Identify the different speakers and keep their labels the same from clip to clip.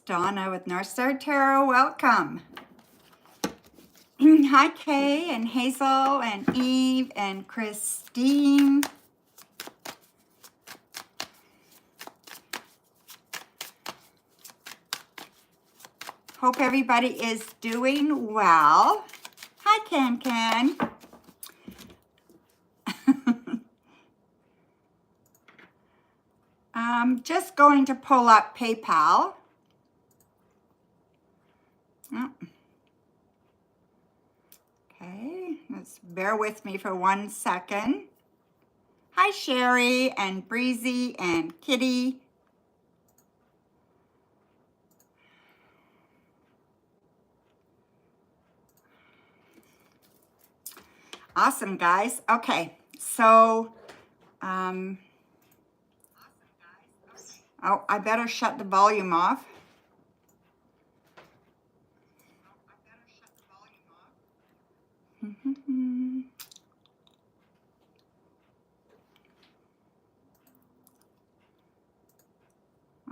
Speaker 1: Donna with Northstar Tarot. Welcome. Hi, Kay and Hazel and Eve and Christine. Hope everybody is doing well. Hi, Can. I'm just going to pull up PayPal. Oh. Okay, let's bear with me for 1 second. Hi, Sherry and Breezy and Kitty. Awesome, guys. Okay, so, oh, I better shut the volume off.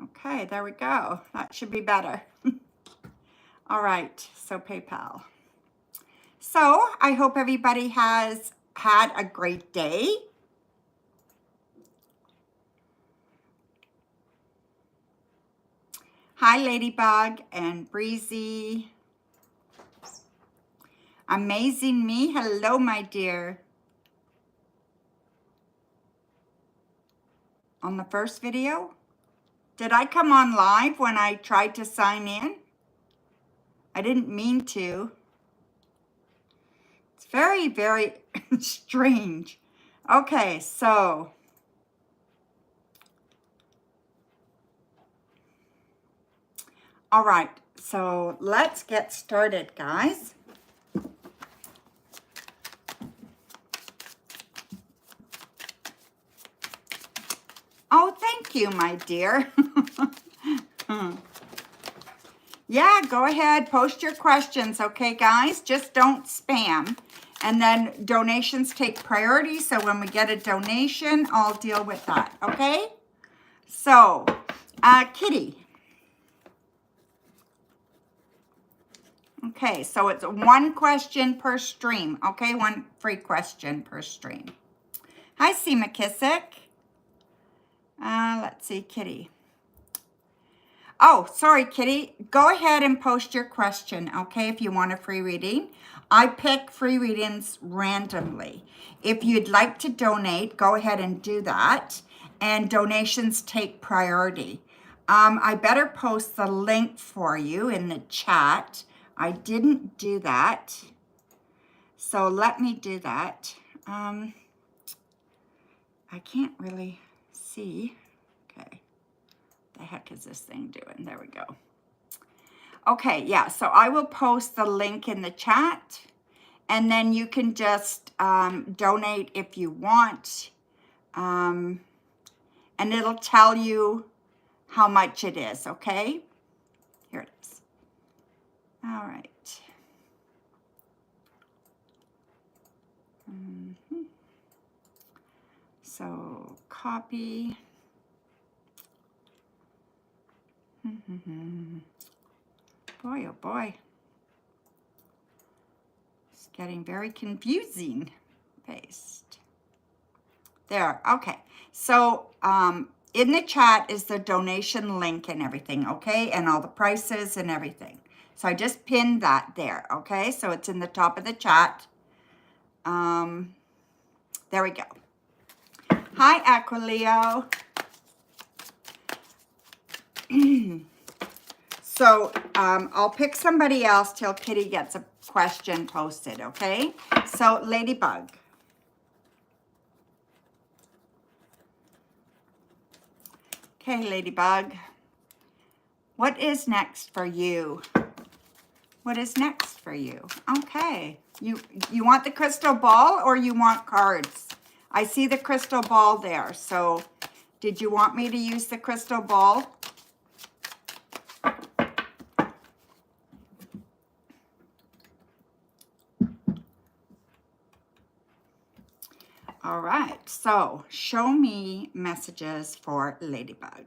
Speaker 1: Okay, there we go. That should be better. All right, so PayPal. So I hope everybody has had a great day. Hi, Ladybug and Breezy. Amazing Me. Hello, my dear. On the first video, did I come on live when I tried to sign in? I didn't mean to. It's very, very strange. Okay, so all right, so let's get started, guys. Oh, thank you, my dear. Yeah, go ahead, post your questions, okay, guys? Just don't spam. And then donations take priority, so when we get a donation, I'll deal with that, okay? So, Kitty. Okay, so it's 1 question per stream, okay? 1 free question per stream. Hi, C. McKissick. Let's see, Kitty. Oh, sorry, Kitty. Go ahead and post your question, okay, if you want a free reading. I pick free readings randomly. If you'd like to donate, go ahead and do that. And donations take priority. I better post the link for you in the chat. I didn't do that. So let me do that. I can't really see. Okay. The heck is this thing doing? There we go. Okay, yeah, so I will post the link in the chat, and then you can just donate if you want, and it'll tell you how much it is, okay? Here it is. All right. So copy. Boy, oh boy. It's getting very confusing. Paste. There, okay. So in the chat is the donation link and everything, okay? And all the prices and everything. So I just pinned that there, okay? So it's in the top of the chat. There we go. Hi, Aquileo. So I'll pick somebody else till Kitty gets a question posted, okay? So Ladybug. Okay, Ladybug. What is next for you? What is next for you? Okay. You want the crystal ball or you want cards? I see the crystal ball there. So did you want me to use the crystal ball? All right, so show me messages for Ladybug.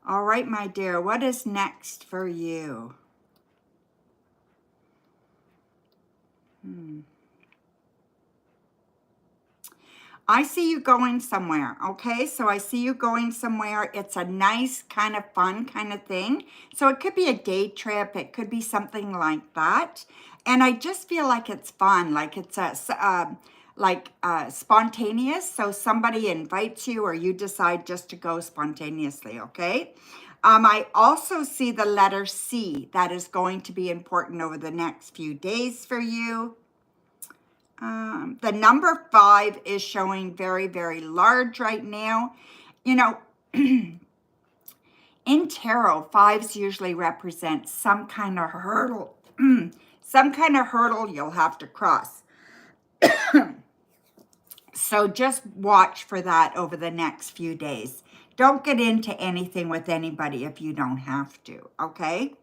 Speaker 1: All right, my dear, what is next for you? I see you going somewhere, okay? So I see you going somewhere. It's a nice kind of fun kind of thing. So it could be a day trip. It could be something like that. And I just feel like it's fun, like it's spontaneous. So somebody invites you or you decide just to go spontaneously, okay? I also see the letter C. That is going to be important over the next few days for you. The number 5 is showing very, very large right now. You know, in tarot, 5s usually represent some kind of hurdle, some kind of hurdle you'll have to cross. So just watch for that over the next few days. Don't get into anything with anybody if you don't have to, okay?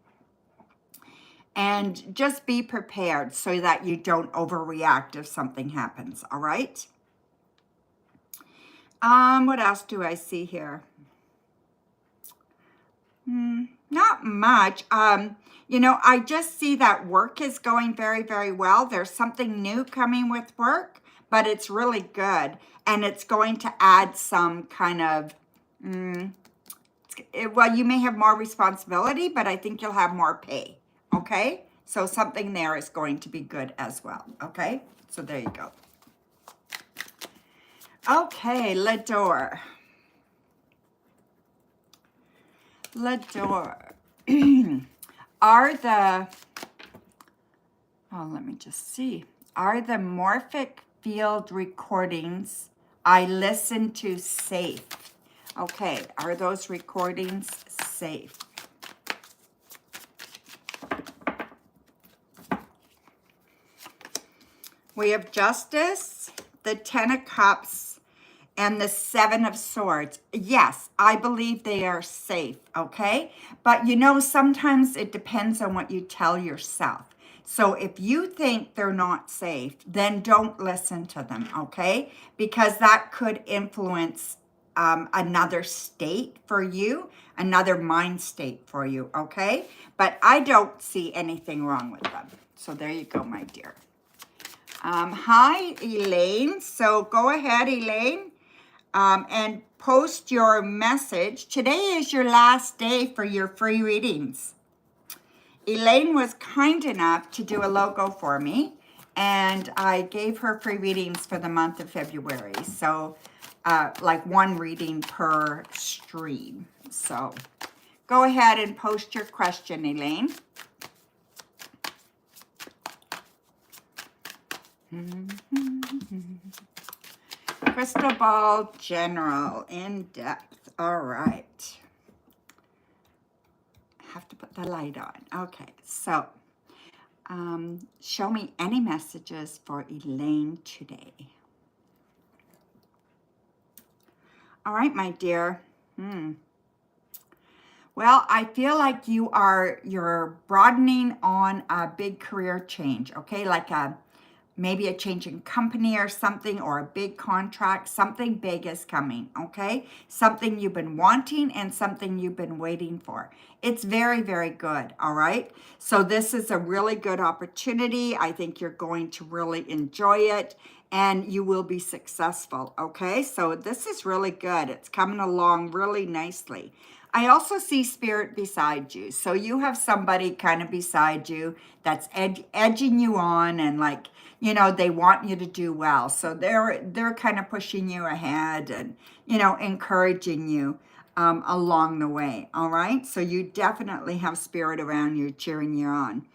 Speaker 1: And just be prepared so that you don't overreact if something happens, all right? What else do I see here? Not much. You know, I just see that work is going very, very well. There's something new coming with work, but it's really good. And it's going to add some kind of, well, you may have more responsibility, but I think you'll have more pay, okay? So something there is going to be good as well, okay? So there you go. Okay, Lador. Lador. Are the, oh, let me just see. Are the morphic field recordings I listen to safe? Okay, are those recordings safe? We have Justice, the 10 of Cups, and the 7 of Swords. Yes, I believe they are safe, okay? But you know, sometimes it depends on what you tell yourself. So if you think they're not safe, then don't listen to them, okay? Because that could influence another state for you, another mind state for you, okay? But I don't see anything wrong with them. So there you go, my dear. Hi, Elaine. So go ahead, Elaine, and post your message. Today is your last day for your free readings. Elaine was kind enough to do a logo for me, and I gave her free readings for the month of February. So like one reading per stream. So go ahead and post your question, Elaine. Crystal ball general in depth. All right. I have to put the light on. Okay, so show me any messages for Elaine today. All right, my dear. Well, I feel like you're broadening on a big career change, okay? Like maybe a change in company or something, or a big contract. Something big is coming, okay? Something you've been wanting and something you've been waiting for. It's very, very good, all right? So this is a really good opportunity. I think you're going to really enjoy it and you will be successful, okay? So this is really good. It's coming along really nicely. I also see spirit beside you. So you have somebody kind of beside you that's edging you on, and like, you know, they want you to do well. So they're kind of pushing you ahead and, you know, encouraging you along the way. All right. So you definitely have spirit around you cheering you on.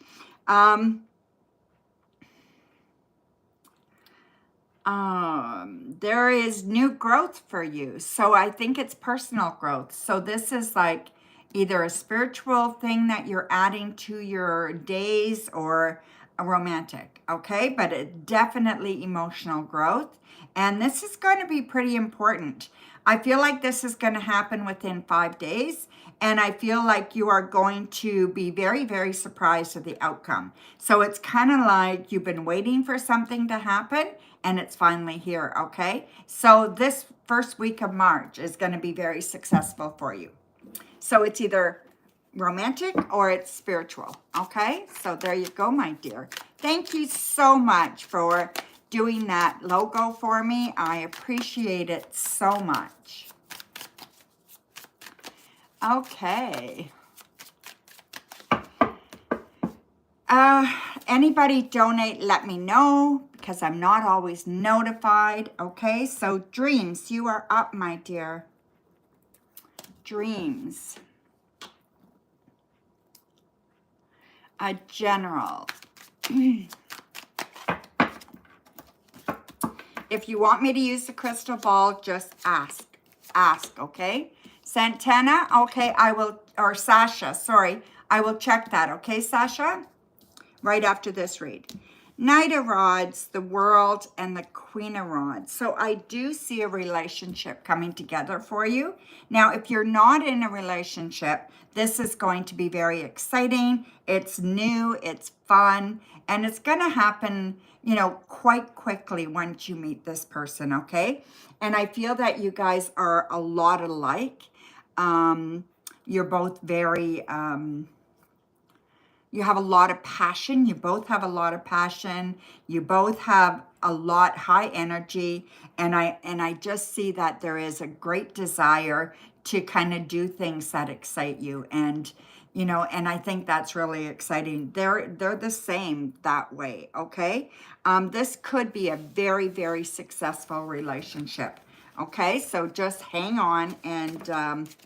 Speaker 1: There is new growth for you. So I think it's personal growth. So this is like either a spiritual thing that you're adding to your days or a romantic, okay? But it definitely emotional growth. And this is going to be pretty important. I feel like this is going to happen within 5 days. And I feel like you are going to be very, very surprised at the outcome. So it's kind of like you've been waiting for something to happen and it's finally here, okay? So this first week of March is going to be very successful for you. So it's either romantic or it's spiritual. Okay, so there you go, my dear. Thank you so much for doing that logo for me. I appreciate it so much. Okay. Anybody donate, let me know, because I'm not always notified. Okay, so dreams, you are up, my dear. Dreams. A general. If you want me to use the crystal ball, just ask. Ask, okay? Santana, okay, I will, or Sasha, sorry. I will check that, okay, Sasha? Right after this read. Knight of Rods, the World, and the Queen of Rods. So I do see a relationship coming together for you. Now, if you're not in a relationship, this is going to be very exciting. It's new, it's fun, and it's going to happen, you know, quite quickly once you meet this person, okay? And I feel that you guys are a lot alike. You're both very... you have a lot of passion. You both have a lot of passion. You both have a lot high energy. And I just see that there is a great desire to kind of do things that excite you. And, you know, and I think that's really exciting. They're the same that way, okay? This could be a very, very successful relationship. Okay, so just hang on and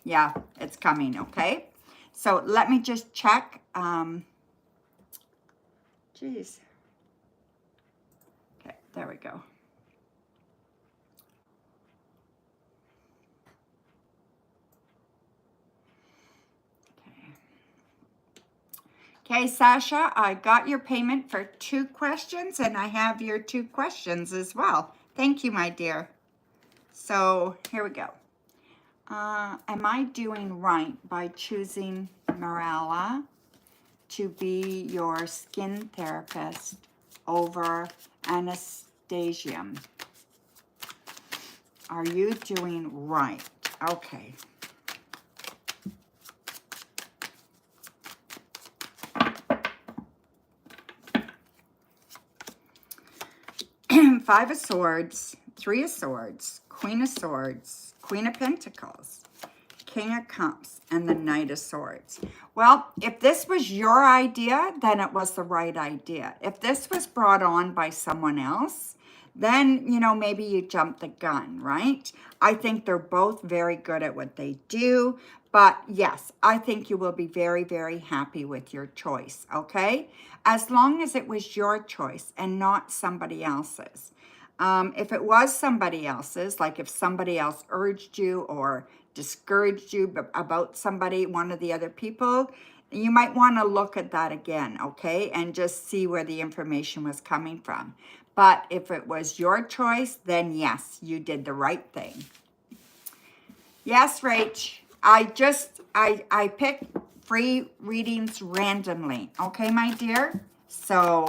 Speaker 1: yeah, it's coming, okay? So let me just check. Geez. Okay, there we go. Okay, Sasha, I got your payment for 2 questions, and I have your 2 questions as well. Thank you, my dear. So here we go. Am I doing right by choosing Marella to be your skin therapist over Anastasia? Are you doing right? Okay. Five of Swords, Three of Swords, Queen of Swords, Queen of Pentacles, King of Cups, and the Knight of Swords. Well, if this was your idea, then it was the right idea. If this was brought on by someone else, then, you know, maybe you jumped the gun, right? I think they're both very good at what they do. But yes, I think you will be very, very happy with your choice, okay? As long as it was your choice and not somebody else's. If it was somebody else's, like if somebody else urged you or discouraged you about somebody, one of the other people, you might want to look at that again, okay? And just see where the information was coming from. But if it was your choice, then yes, you did the right thing. Yes, Rach, I pick free readings randomly, okay, my dear? So,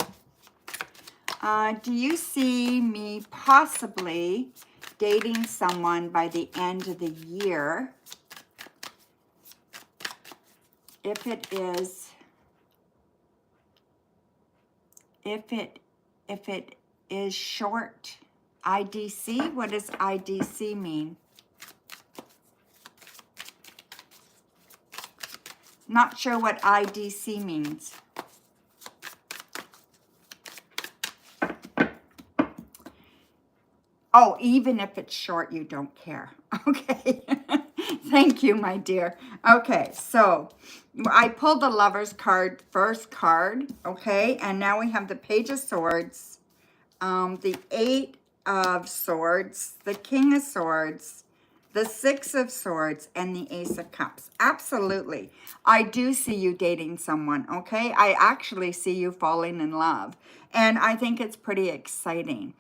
Speaker 1: do you see me possibly dating someone by the end of the year? If it is short, IDC, what does IDC mean? Not sure what IDC means. Oh, even if it's short, you don't care. Okay. Thank you, my dear. Okay, so I pulled the Lover's card, first card, okay? And now we have the Page of Swords, the 8 of Swords, the King of Swords, the 6 of Swords, and the Ace of Cups. Absolutely. I do see you dating someone, okay? I actually see you falling in love. And I think it's pretty exciting.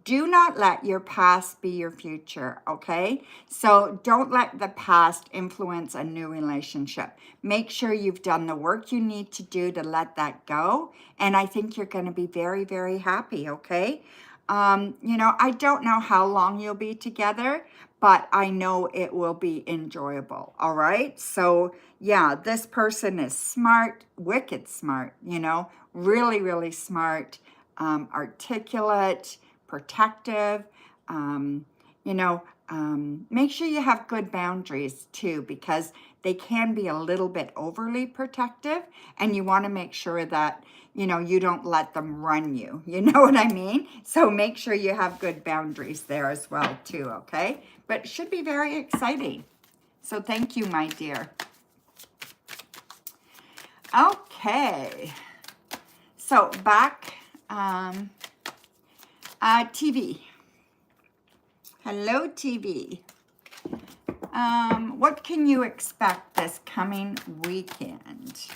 Speaker 1: Do not let your past be your future, okay? So don't let the past influence a new relationship. Make sure you've done the work you need to do to let that go. And I think you're going to be very, very happy, okay? You know, I don't know how long you'll be together, but I know it will be enjoyable. All right. So yeah, this person is smart, wicked smart, you know, really, really smart, articulate, protective, you know, make sure you have good boundaries too, because they can be a little bit overly protective, and you want to make sure that, you know, you don't let them run you. You know what I mean? So make sure you have good boundaries there as well too, okay? But it should be very exciting. So thank you, my dear. Okay. So back, TV. Hello, TV. What can you expect this coming weekend?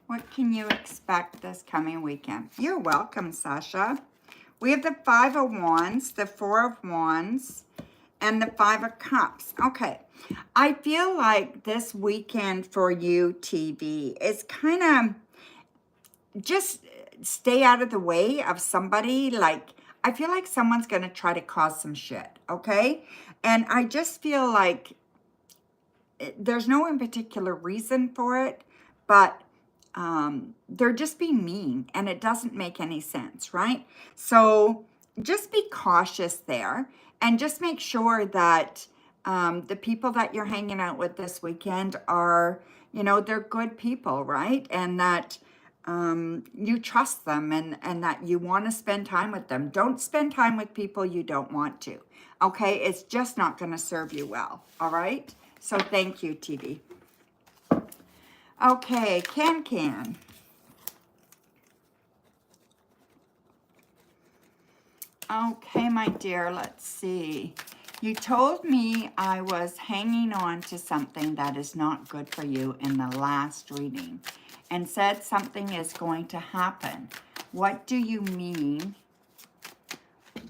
Speaker 1: What can you expect this coming weekend? You're welcome, Sasha. We have the 5 of Wands, the 4 of Wands, and the 5 of Cups. Okay. I feel like this weekend for you, TV, is kind of just stay out of the way of somebody. Like, I feel like someone's going to try to cause some shit, okay? And I just feel like there's no in particular reason for it, but they're just being mean, and it doesn't make any sense, right? So just be cautious there, and just make sure that the people that you're hanging out with this weekend are, you know, they're good people, right? And that you trust them, and that you want to spend time with them. Don't spend time with people you don't want to, okay? It's just not going to serve you well, all right? So thank you, TV. Okay, Can. Okay, my dear, let's see. You told me I was hanging on to something that is not good for you in the last reading, and said something is going to happen. What do you mean?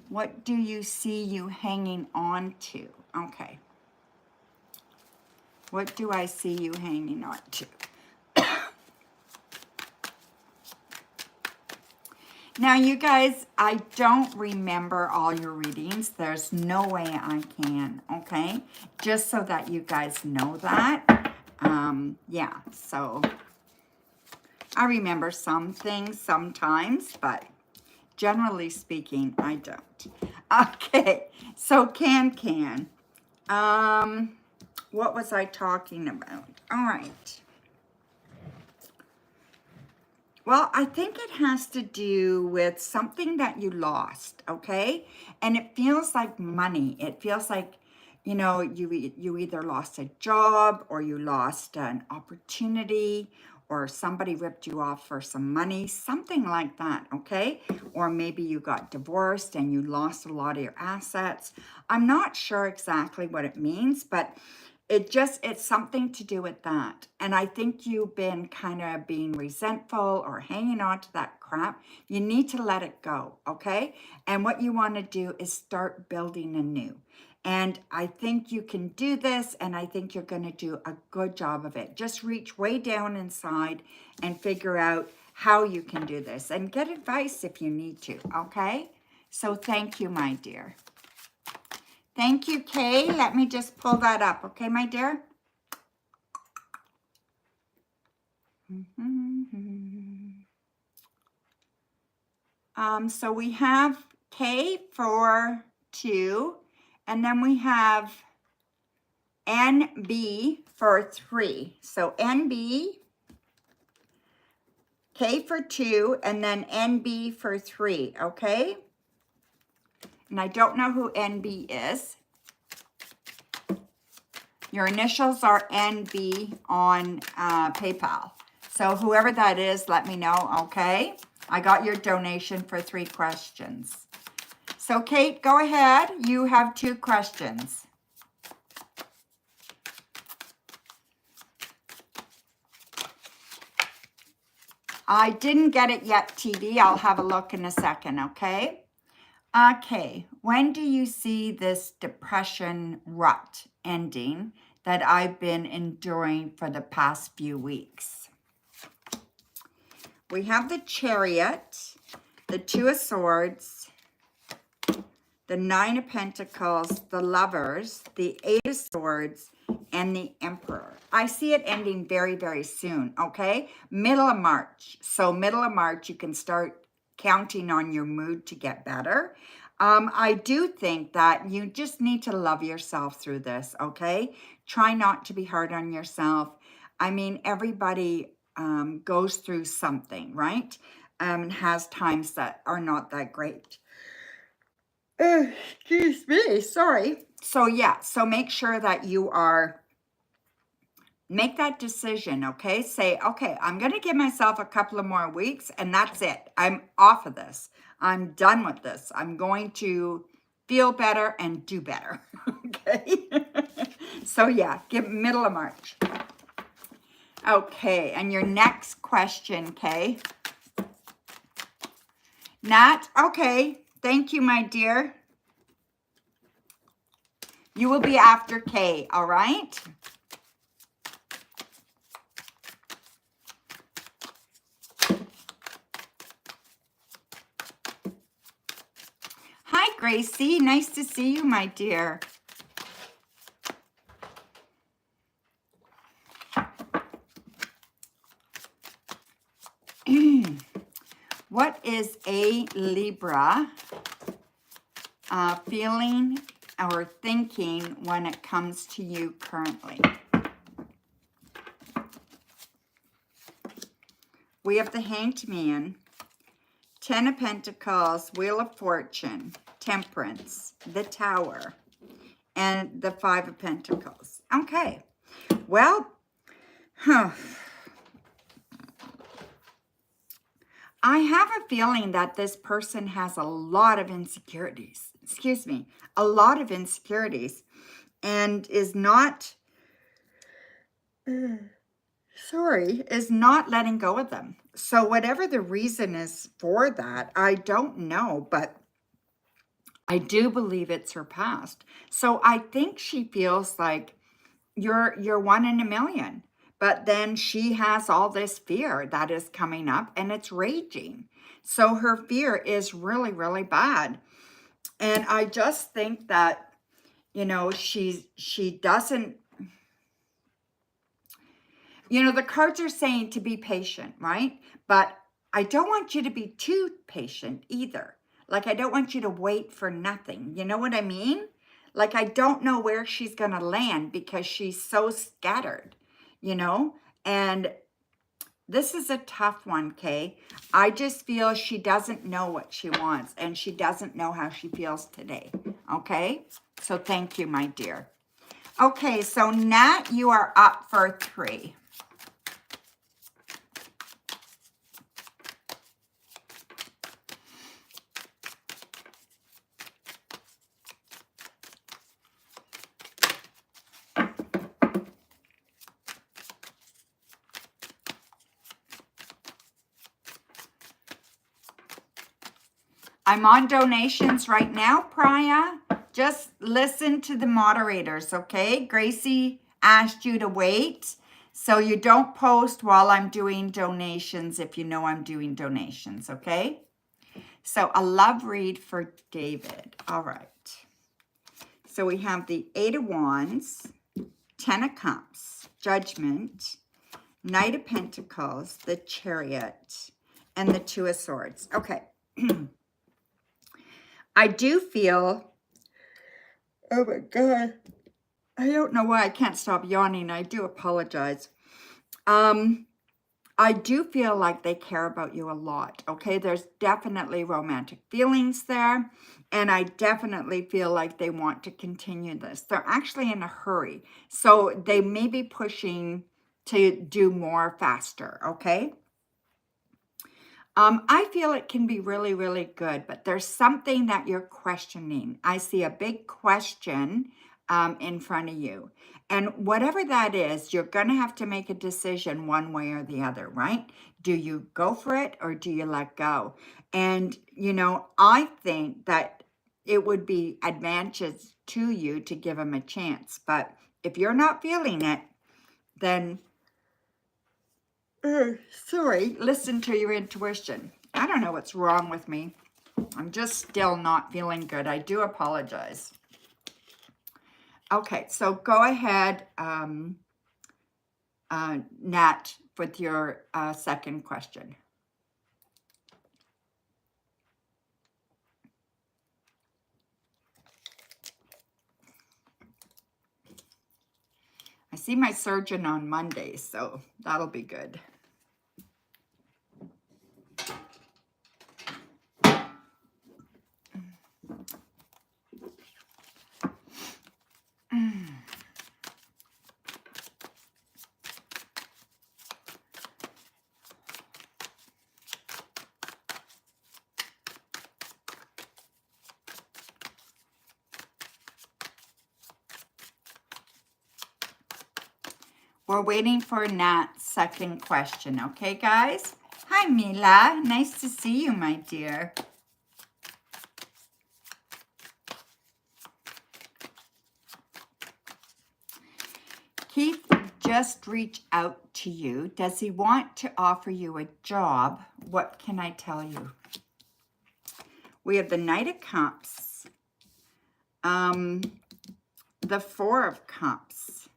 Speaker 1: What do you see you hanging on to? Okay. What do I see you hanging on to? Now, you guys, I don't remember all your readings. There's no way I can, okay? Just so that you guys know that. Yeah, so I remember some things sometimes, but generally speaking, I don't. Okay, so Can. What was I talking about? All right. Well, I think it has to do with something that you lost, okay? And it feels like money. It feels like, you know, you either lost a job, or you lost an opportunity, or somebody ripped you off for some money, something like that, okay? Or maybe you got divorced and you lost a lot of your assets. I'm not sure exactly what it means, but it's something to do with that. And I think you've been kind of being resentful or hanging on to that crap. You need to let it go, okay? And what you want to do is start building anew. And I think you can do this, and I think you're going to do a good job of it. Just reach way down inside and figure out how you can do this, and get advice if you need to, okay? So thank you, my dear. Thank you, Kay. Let me just pull that up, okay, my dear? So we have K for 2, and then we have NB for 3. So NB, K for 2, and then NB for 3, okay? And I don't know who NB is. Your initials are NB on PayPal. So whoever that is, let me know, okay? I got your donation for 3 questions. So Kate, go ahead. You have 2 questions. I didn't get it yet, TV. I'll have a look in a second, okay? Okay, when do you see this depression rut ending that I've been enduring for the past few weeks? We have the Chariot, the Two of Swords, the Nine of Pentacles, the Lovers, the Eight of Swords, and the Emperor. I see it ending very, very soon, okay? Middle of March. So middle of March, you can start counting on your mood to get better. I do think that you just need to love yourself through this, okay? Try not to be hard on yourself. I mean, everybody goes through something, right? And has times that are not that great. Excuse me, sorry. So yeah, so make sure that you are, make that decision, okay? Say, okay, I'm going to give myself a couple of more weeks and that's it. I'm off of this. I'm done with this. I'm going to feel better and do better, okay? So yeah, give middle of March. Okay, and your next question, Kay. Nat, okay, thank you, my dear. You will be after Kay, all right? Hi, Gracie. Nice to see you, my dear. What is a Libra feeling or thinking when it comes to you currently? We have the Hanged Man, Ten of Pentacles, Wheel of Fortune, Temperance, the Tower, and the Five of Pentacles. Okay, well, I have a feeling that this person has a lot of insecurities. Excuse me, a lot of insecurities, and is not, is not letting go of them. So whatever the reason is for that, I don't know, but I do believe it's her past. So I think she feels like you're one in a million. But then she has all this fear that is coming up and it's raging. So her fear is really, really bad. And I just think that, you know, she doesn't, you know, the cards are saying to be patient, right? But I don't want you to be too patient either. Like, I don't want you to wait for nothing. You know what I mean? Like, I don't know where she's going to land because she's so scattered, you know? And this is a tough one, Kay. I just feel she doesn't know what she wants and she doesn't know how she feels today, okay? So thank you, my dear. Okay, so Nat, you are up for 3. I'm on donations right now, Priya. Just listen to the moderators, okay? Gracie asked you to wait, so you don't post while I'm doing donations if you know I'm doing donations, okay? So a love read for David. All right. So we have the 8 of Wands, 10 of Cups, Judgment, Knight of Pentacles, the Chariot, and the 2 of Swords. Okay. I do feel, oh my God, I don't know why I can't stop yawning. I do apologize. I do feel like they care about you a lot, okay? There's definitely romantic feelings there, and I definitely feel like they want to continue this. They're actually in a hurry, so they may be pushing to do more faster, okay? I feel it can be really, really good, but there's something that you're questioning. I see a big question in front of you. And whatever that is, you're going to have to make a decision one way or the other, right? Do you go for it or do you let go? And, you know, I think that it would be advantageous to you to give him a chance. But if you're not feeling it, then sorry, listen to your intuition. I don't know what's wrong with me. I'm just still not feeling good. I do apologize. Okay, so go ahead, Nat, with your second question. I see my surgeon on Monday, so that'll be good. We're waiting for Nat's second question, okay, guys? Hi, Mila. Nice to see you, my dear. Keith just reached out to you. Does he want to offer you a job? What can I tell you? We have the Knight of Cups, the Four of Cups,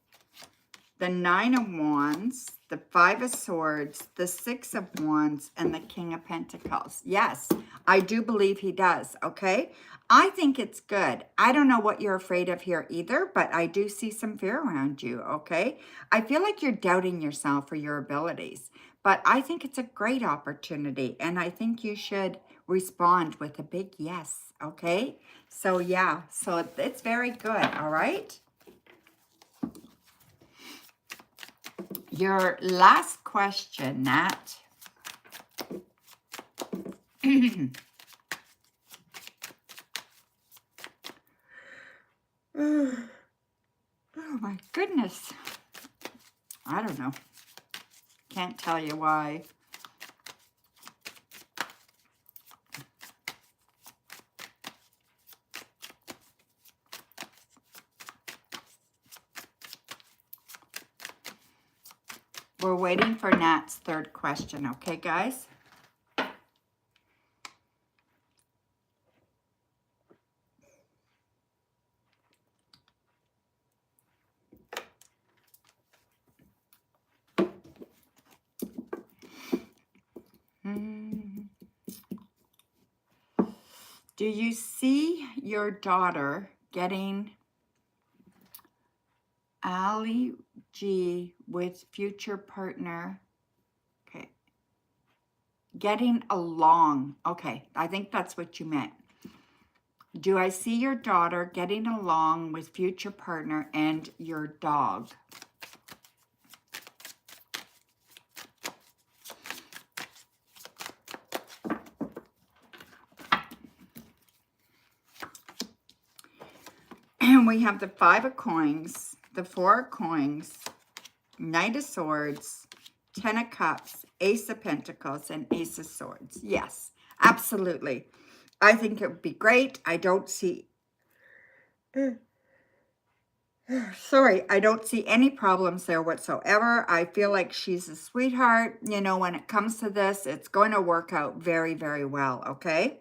Speaker 1: the Nine of Wands, the Five of Swords, the Six of Wands, and the King of Pentacles. Yes, I do believe he does, okay? I think it's good. I don't know what you're afraid of here either, but I do see some fear around you, okay? I feel like you're doubting yourself or your abilities, but I think it's a great opportunity, and I think you should respond with a big yes, okay? So, yeah, so it's very good, all right? Your last question, Nat. Oh my goodness. I don't know. Can't tell you why. We're waiting for Nat's third question, okay, guys? Do you see your daughter getting Ali G with future partner? Okay. Getting along. Okay, I think that's what you meant. Do I see your daughter getting along with future partner and your dog? And we have the Five of Coins, the Four of Coins, Knight of Swords, Ten of Cups, Ace of Pentacles, and Ace of Swords. Yes, absolutely. I think it would be great. I don't see... Sorry, I don't see any problems there whatsoever. I feel like she's a sweetheart. You know, when it comes to this, it's going to work out very, very well, okay?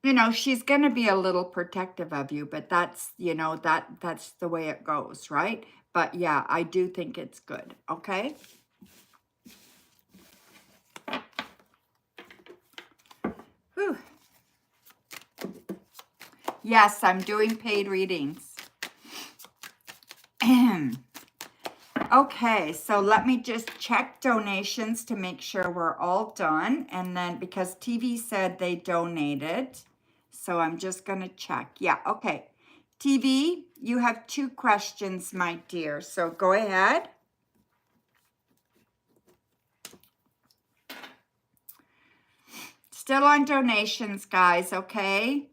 Speaker 1: You know, she's going to be a little protective of you, but that's, you know, that's the way it goes, right? But yeah, I do think it's good, okay? Whew. Yes, I'm doing paid readings. Okay, so let me just check donations to make sure we're all done. And then because TV said they donated, so I'm just going to check. Yeah, okay. TV, you have 2 questions, my dear. So go ahead. Still on donations, guys, okay?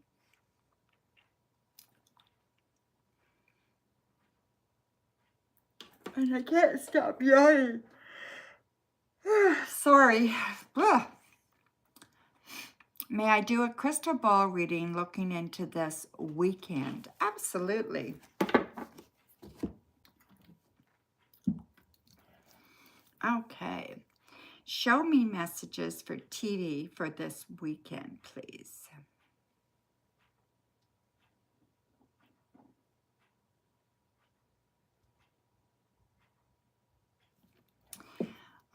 Speaker 1: And I can't stop yawning. Sorry. Ugh. May I do a crystal ball reading looking into this weekend? Absolutely. Okay. Show me messages for TV for this weekend, please.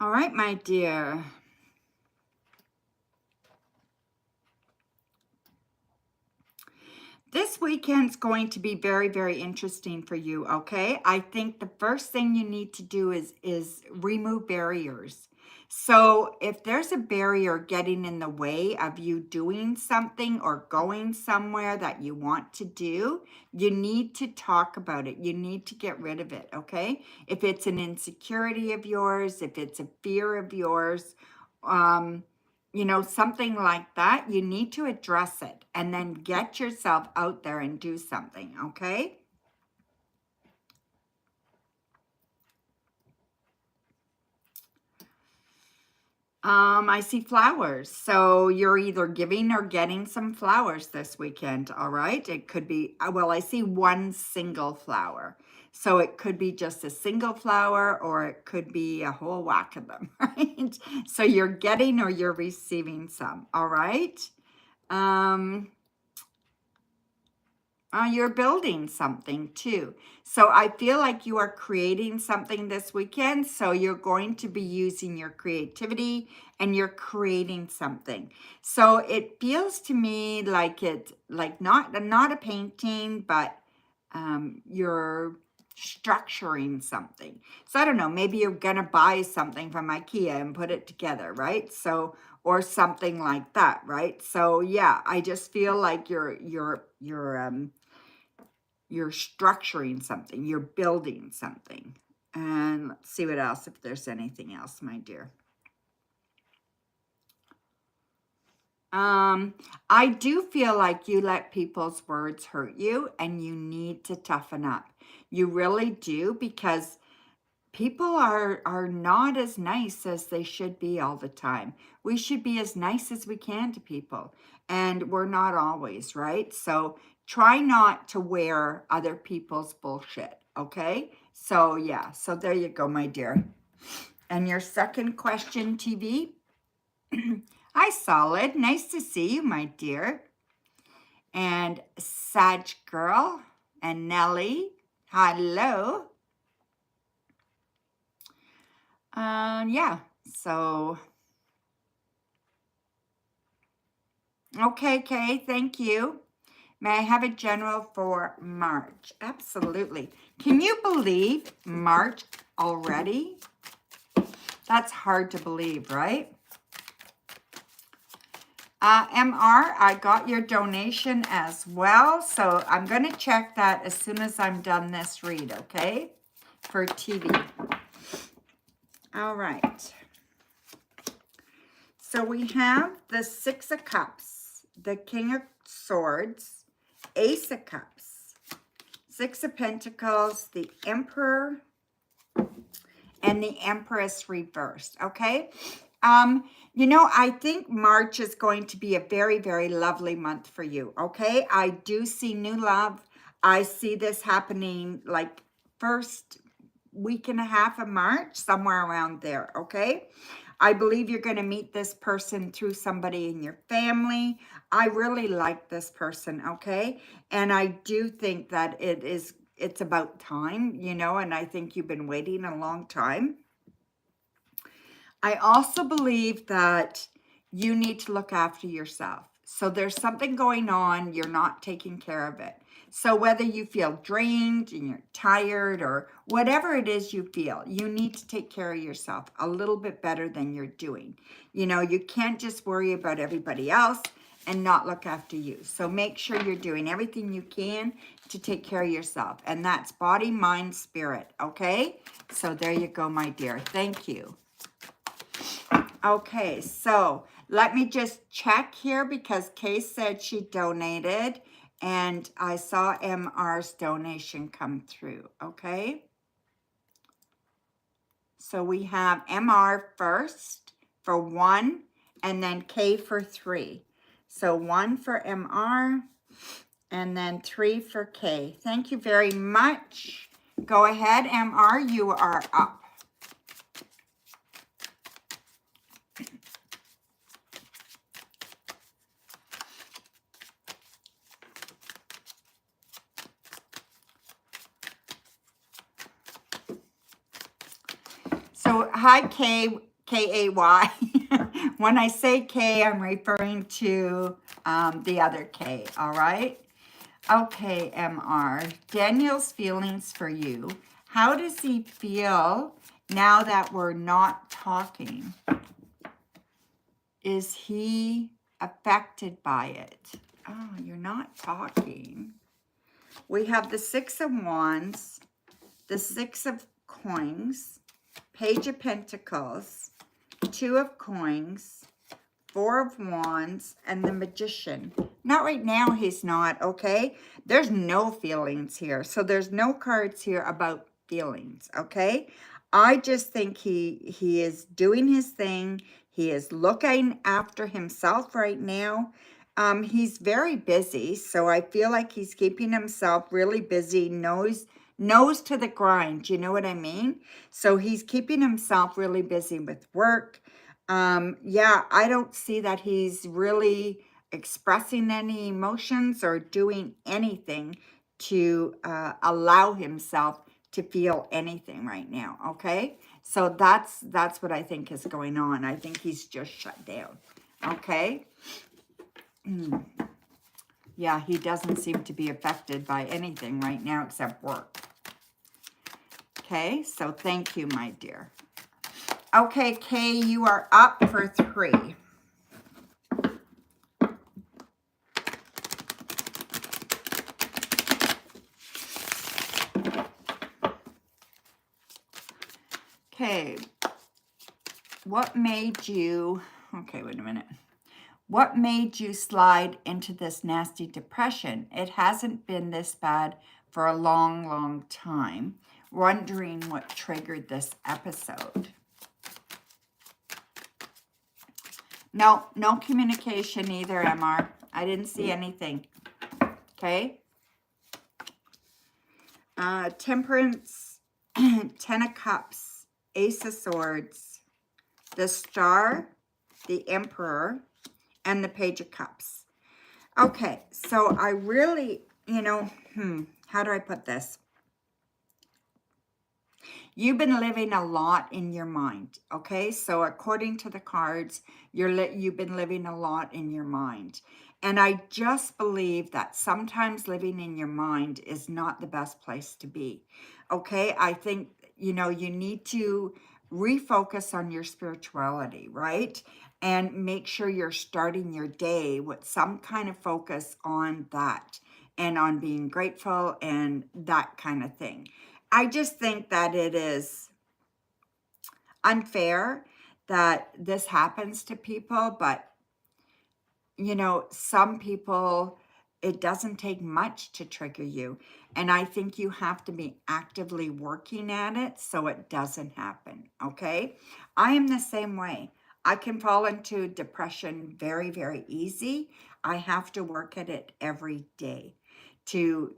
Speaker 1: All right, my dear. This weekend's going to be very, very interesting for you, okay? I think the first thing you need to do is remove barriers. So if there's a barrier getting in the way of you doing something or going somewhere that you want to do, you need to talk about it. You need to get rid of it, okay? If it's an insecurity of yours, if it's a fear of yours, you know, something like that, you need to address it and then get yourself out there and do something, okay? I see flowers. So you're either giving or getting some flowers this weekend, all right? It could be, well, I see one single flower. So it could be just a single flower or it could be a whole whack of them, right? So you're getting or you're receiving some, all right? You're building something too. So I feel like you are creating something this weekend. So you're going to be using your creativity and you're creating something. So it feels to me like it's like not a painting, but you're structuring something. So I don't know, maybe you're gonna buy something from IKEA and put it together, right? So or something like that, right? So yeah, I just feel like you're structuring something, you're building something. And let's see what else, if there's anything else, my dear. I do feel like you let people's words hurt you and you need to toughen up. You really do, because people are not as nice as they should be all the time. We should be as nice as we can to people, and we're not always, right? So try not to wear other people's bullshit, okay? So yeah, so there you go, my dear. And your second question, TV? Hi, Solid. Nice to see you, my dear. And Sag Girl and Nelly. Hello. Yeah, so, okay, Kay, thank you. May I have a general for March? Absolutely. Can you believe March already? That's hard to believe, right? MR, I got your donation as well, so I'm going to check that as soon as I'm done this read, okay? For TV. All right. So we have the Six of Cups, the King of Swords, Ace of Cups, Six of Pentacles, the Emperor, and the Empress reversed, okay? You know, I think March is going to be a very, very lovely month for you, okay? I do see new love. I see this happening like first week and a half of March, somewhere around there, okay? I believe you're going to meet this person through somebody in your family. I really like this person, okay? And I do think that it's about time, you know, and I think you've been waiting a long time. I also believe that you need to look after yourself. So there's something going on, you're not taking care of it. So whether you feel drained and you're tired or whatever it is you feel, you need to take care of yourself a little bit better than you're doing. You know, you can't just worry about everybody else and not look after you. So make sure you're doing everything you can to take care of yourself. And that's body, mind, spirit, okay? So there you go, my dear. Thank you. Okay, so let me just check here because Kay said she donated and I saw MR's donation come through, okay? So we have MR first for 1 and then K for 3. So 1 for MR and then 3 for K. Thank you very much. Go ahead, MR, you are up. So, hi, K-A-Y. When I say K, I'm referring to the other K, all right? Okay, MR. Daniel's feelings for you. How does he feel now that we're not talking? Is he affected by it? Oh, you're not talking. We have the Six of Wands, the Six of Coins, Page of Pentacles, Two of Coins, Four of Wands, and the Magician. Not right now, he's not, okay? There's no feelings here. So there's no cards here about feelings, okay? I just think he is doing his thing. He is looking after himself right now. He's very busy, so I feel like he's keeping himself really busy, nose to the grind, you know what I mean? So he's keeping himself really busy with work. Yeah, I don't see that he's really expressing any emotions or doing anything to allow himself to feel anything right now, okay? So that's what I think is going on. I think he's just shut down, okay? Yeah, he doesn't seem to be affected by anything right now except work. Okay, so thank you, my dear. Okay, Kay, you are up for 3. Okay, what made you, okay, wait a minute. What made you slide into this nasty depression? It hasn't been this bad for a long, long time. Wondering what triggered this episode. No communication either, MR. I didn't see anything. Okay. Temperance, 10 of Cups, Ace of Swords, the Star, the Emperor, and the Page of Cups. Okay, so I really, how do I put this? You've been living a lot in your mind, okay? So according to the cards, you've been living a lot in your mind. And I just believe that sometimes living in your mind is not the best place to be, okay? I think, you need to refocus on your spirituality, right? And make sure you're starting your day with some kind of focus on that and on being grateful and that kind of thing. I just think that it is unfair that this happens to people, but some people, it doesn't take much to trigger you. And I think you have to be actively working at it so it doesn't happen, okay? I am the same way. I can fall into depression very, very easy. I have to work at it every day to,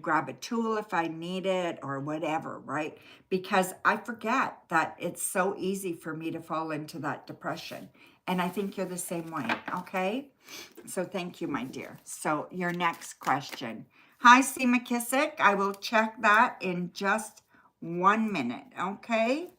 Speaker 1: grab a tool if I need it or whatever, right? Because I forget that it's so easy for me to fall into that depression. And I think you're the same way, okay? So thank you, my dear. So your next question. Hi, C. McKissick. I will check that in just 1 minute, okay?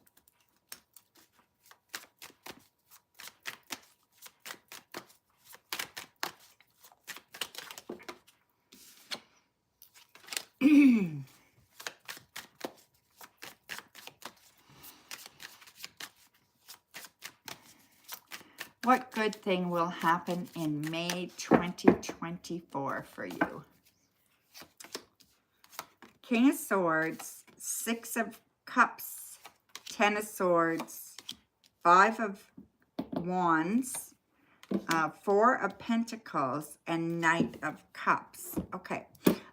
Speaker 1: What good thing will happen in May 2024 for you? King of Swords, 6 of Cups, 10 of Swords, 5 of Wands, 4 of Pentacles, and Knight of Cups. Okay,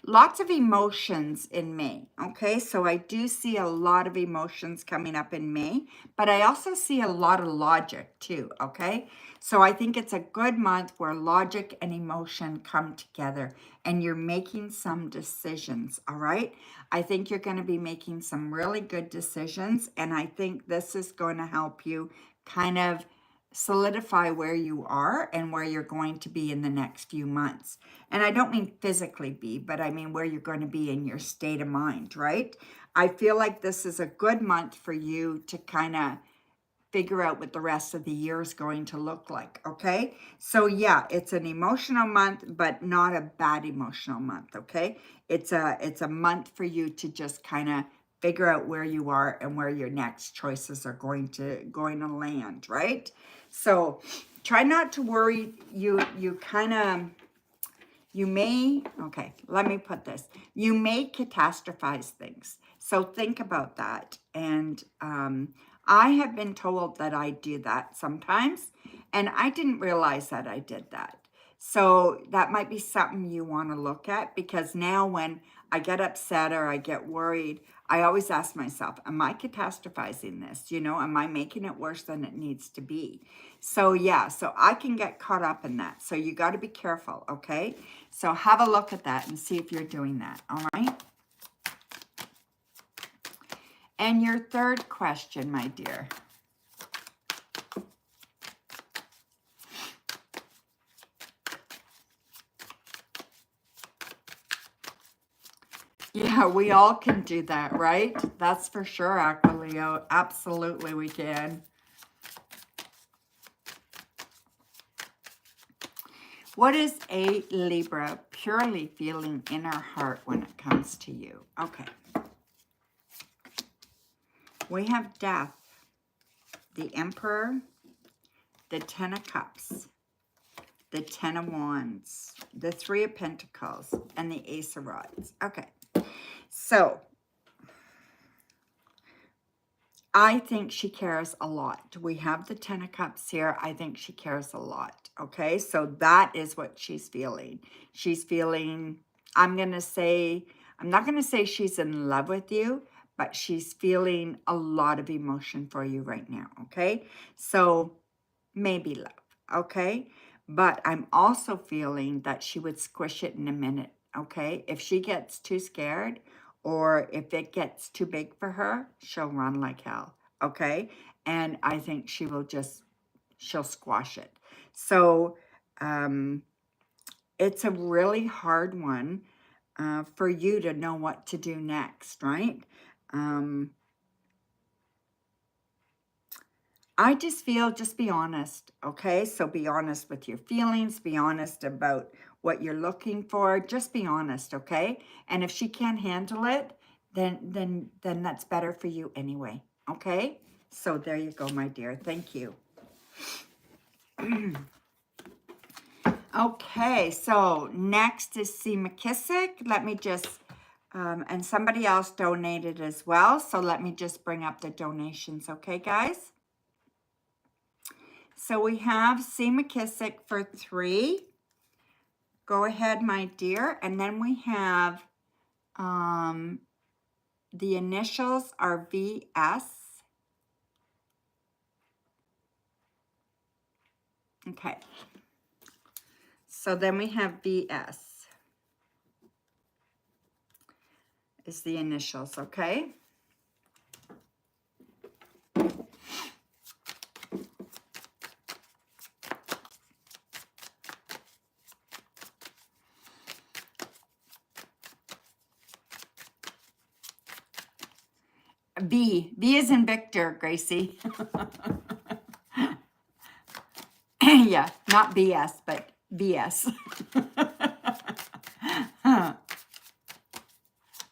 Speaker 1: lots of emotions in May. Okay, so I do see a lot of emotions coming up in May, but I also see a lot of logic too. Okay, so I think it's a good month where logic and emotion come together and you're making some decisions. All right, I think you're going to be making some really good decisions, and I think this is going to help you kind of solidify where you are and where you're going to be in the next few months. And I don't mean physically be, but I mean where you're going to be in your state of mind, right? I feel like this is a good month for you to kind of figure out what the rest of the year is going to look like, okay? So yeah, it's an emotional month, but not a bad emotional month, okay? It's a month for you to just kind of figure out where you are and where your next choices are going to land, right? So try not to worry. You kind of, you may, okay, let me put this. You may catastrophize things. So think about that. And I have been told that I do that sometimes, and I didn't realize that I did that. So that might be something you want to look at, because now when I get upset or I get worried, I always ask myself, am I catastrophizing this? You know, am I making it worse than it needs to be? So yeah, so I can get caught up in that. So you got to be careful, okay? So have a look at that and see if you're doing that, all right? And your third question, my dear. Yeah, we all can do that, right? That's for sure, Aquileo. Absolutely we can. What is a Libra purely feeling in her heart when it comes to you? Okay. We have Death, the Emperor, the Ten of Cups, the Ten of Wands, the Three of Pentacles, and the Ace of Rods. Okay. So, I think she cares a lot. We have the Ten of Cups here. I think she cares a lot. Okay, so that is what she's feeling. She's feeling, I'm not going to say she's in love with you, but she's feeling a lot of emotion for you right now. Okay, so maybe love. Okay, but I'm also feeling that she would squish it in a minute. Okay, if she gets too scared, or if it gets too big for her, she'll run like hell, okay? And I think she'll squash it. So it's a really hard one for you to know what to do next, right? I just feel, just be honest, okay? So be honest with your feelings, be honest about what you're looking for, just be honest, okay? And if she can't handle it, then that's better for you anyway, okay? So there you go, my dear. Thank you. Okay, so next is C. McKissick. Let me just, and somebody else donated as well, so let me just bring up the donations, okay, guys? So we have C. McKissick for 3. Go ahead, my dear. And then we have the initials are VS. Okay. So then we have VS is the initials, okay? V is in Victor, Gracie. Yeah, not BS, but VS.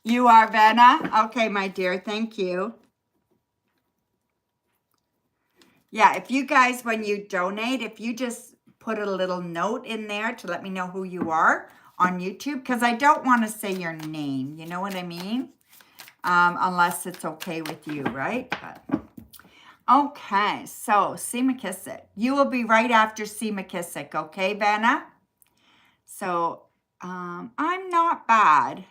Speaker 1: You are, Vanna? Okay, my dear, thank you. Yeah, if you guys, when you donate, if you just put a little note in there to let me know who you are on YouTube, because I don't want to say your name, you know what I mean? Unless it's okay with you, right? But, okay, so C. McKissick. You will be right after C. McKissick, okay, Vanna? So, I'm not bad.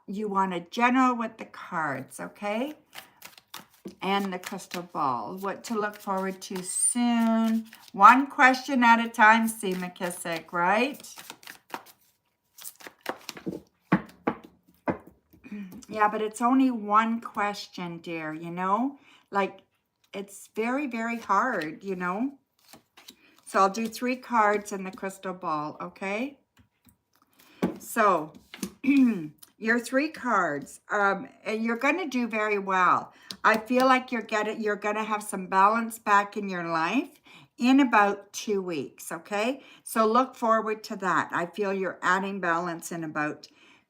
Speaker 1: You want a general with the cards, okay? And the crystal ball. What to look forward to soon. One question at a time, C. McKissick, right? Yeah, but it's only one question, dear, you know? Like, it's very, very hard, you know. So I'll do 3 cards in the crystal ball, okay? So your 3 cards, and you're going to do very well. I feel like you're going to have some balance back in your life in about 2 weeks, okay? So look forward to that. I feel you're adding balance in about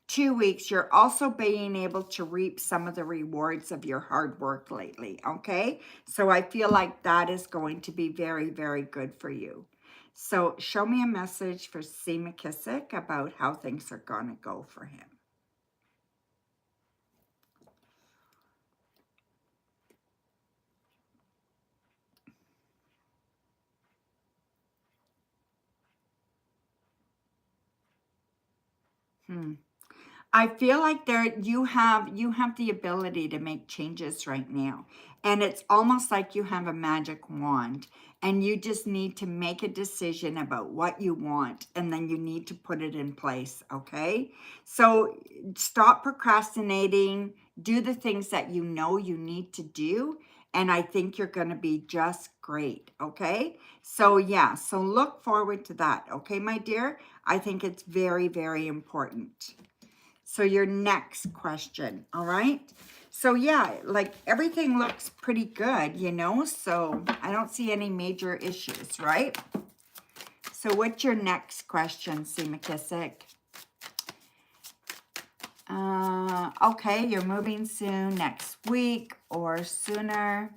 Speaker 1: 2 weeks. You're also being able to reap some of the rewards of your hard work lately, okay? So I feel like that is going to be very, very good for you. So show me a message for C. McKissick about how things are going to go for him. I feel like you have the ability to make changes right now. And it's almost like you have a magic wand and you just need to make a decision about what you want and then you need to put it in place, okay? So stop procrastinating, do the things that you know you need to do, and I think you're going to be just great, okay? So yeah, so look forward to that, okay, my dear? I think it's very, very important. So your next question, all right? So yeah, like everything looks pretty good, you know? So I don't see any major issues, right? So what's your next question, C. McKissick? Okay, you're moving soon, next week or sooner.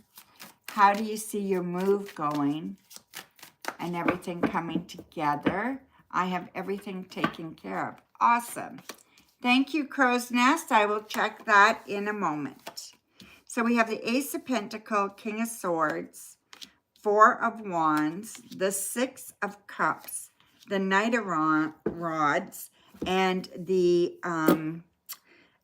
Speaker 1: How do you see your move going and everything coming together? I have everything taken care of. Awesome. Thank you, Crow's Nest. I will check that in a moment. So we have the Ace of Pentacles, King of Swords, 4 of Wands, the 6 of Cups, the Knight of Rods, and the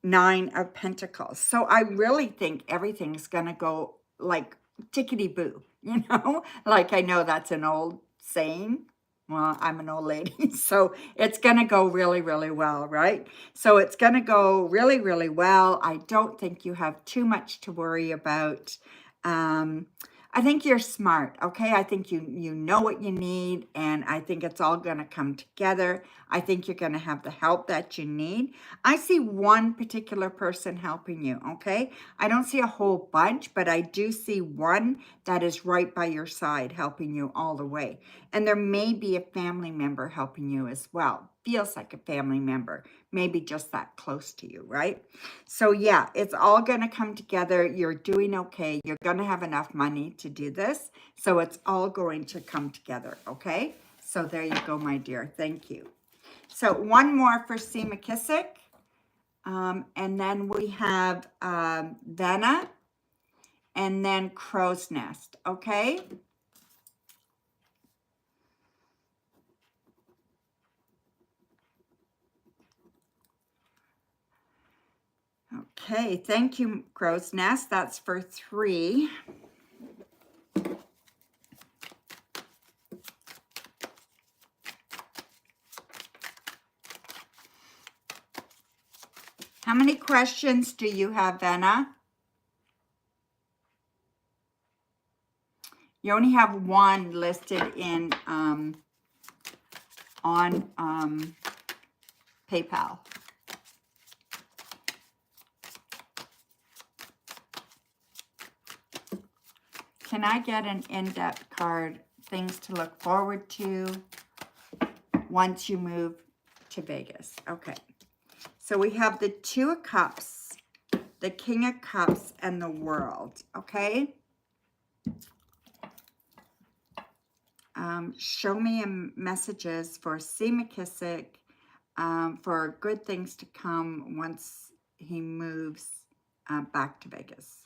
Speaker 1: 9 of Pentacles. So I really think everything's going to go like tickety-boo, you know? Like I know that's an old saying. Well, I'm an old lady, so it's going to go really, really well, right? So it's going to go really, really well. I don't think you have too much to worry about. I think you're smart, okay? I think you know what you need, and I think it's all going to come together. I think you're going to have the help that you need. I see one particular person helping you, okay? I don't see a whole bunch, but I do see one that is right by your side helping you all the way. And there may be a family member helping you as well. Feels like a family member, maybe just that close to you, right? So yeah, it's all going to come together. You're doing okay. You're going to have enough money to do this. So it's all going to come together, okay? So there you go, my dear. Thank you. So one more for C. McKissick. And then we have Vanna and then Crow's Nest, okay? Okay, thank you, Crow's Nest. That's for 3. How many questions do you have, Vanna? You only have 1 listed in on PayPal. Can I get an in-depth card, things to look forward to once you move to Vegas? Okay. So we have the 2 of Cups, the King of Cups, and the World, okay? Show me messages for C. McKissick for good things to come once he moves back to Vegas.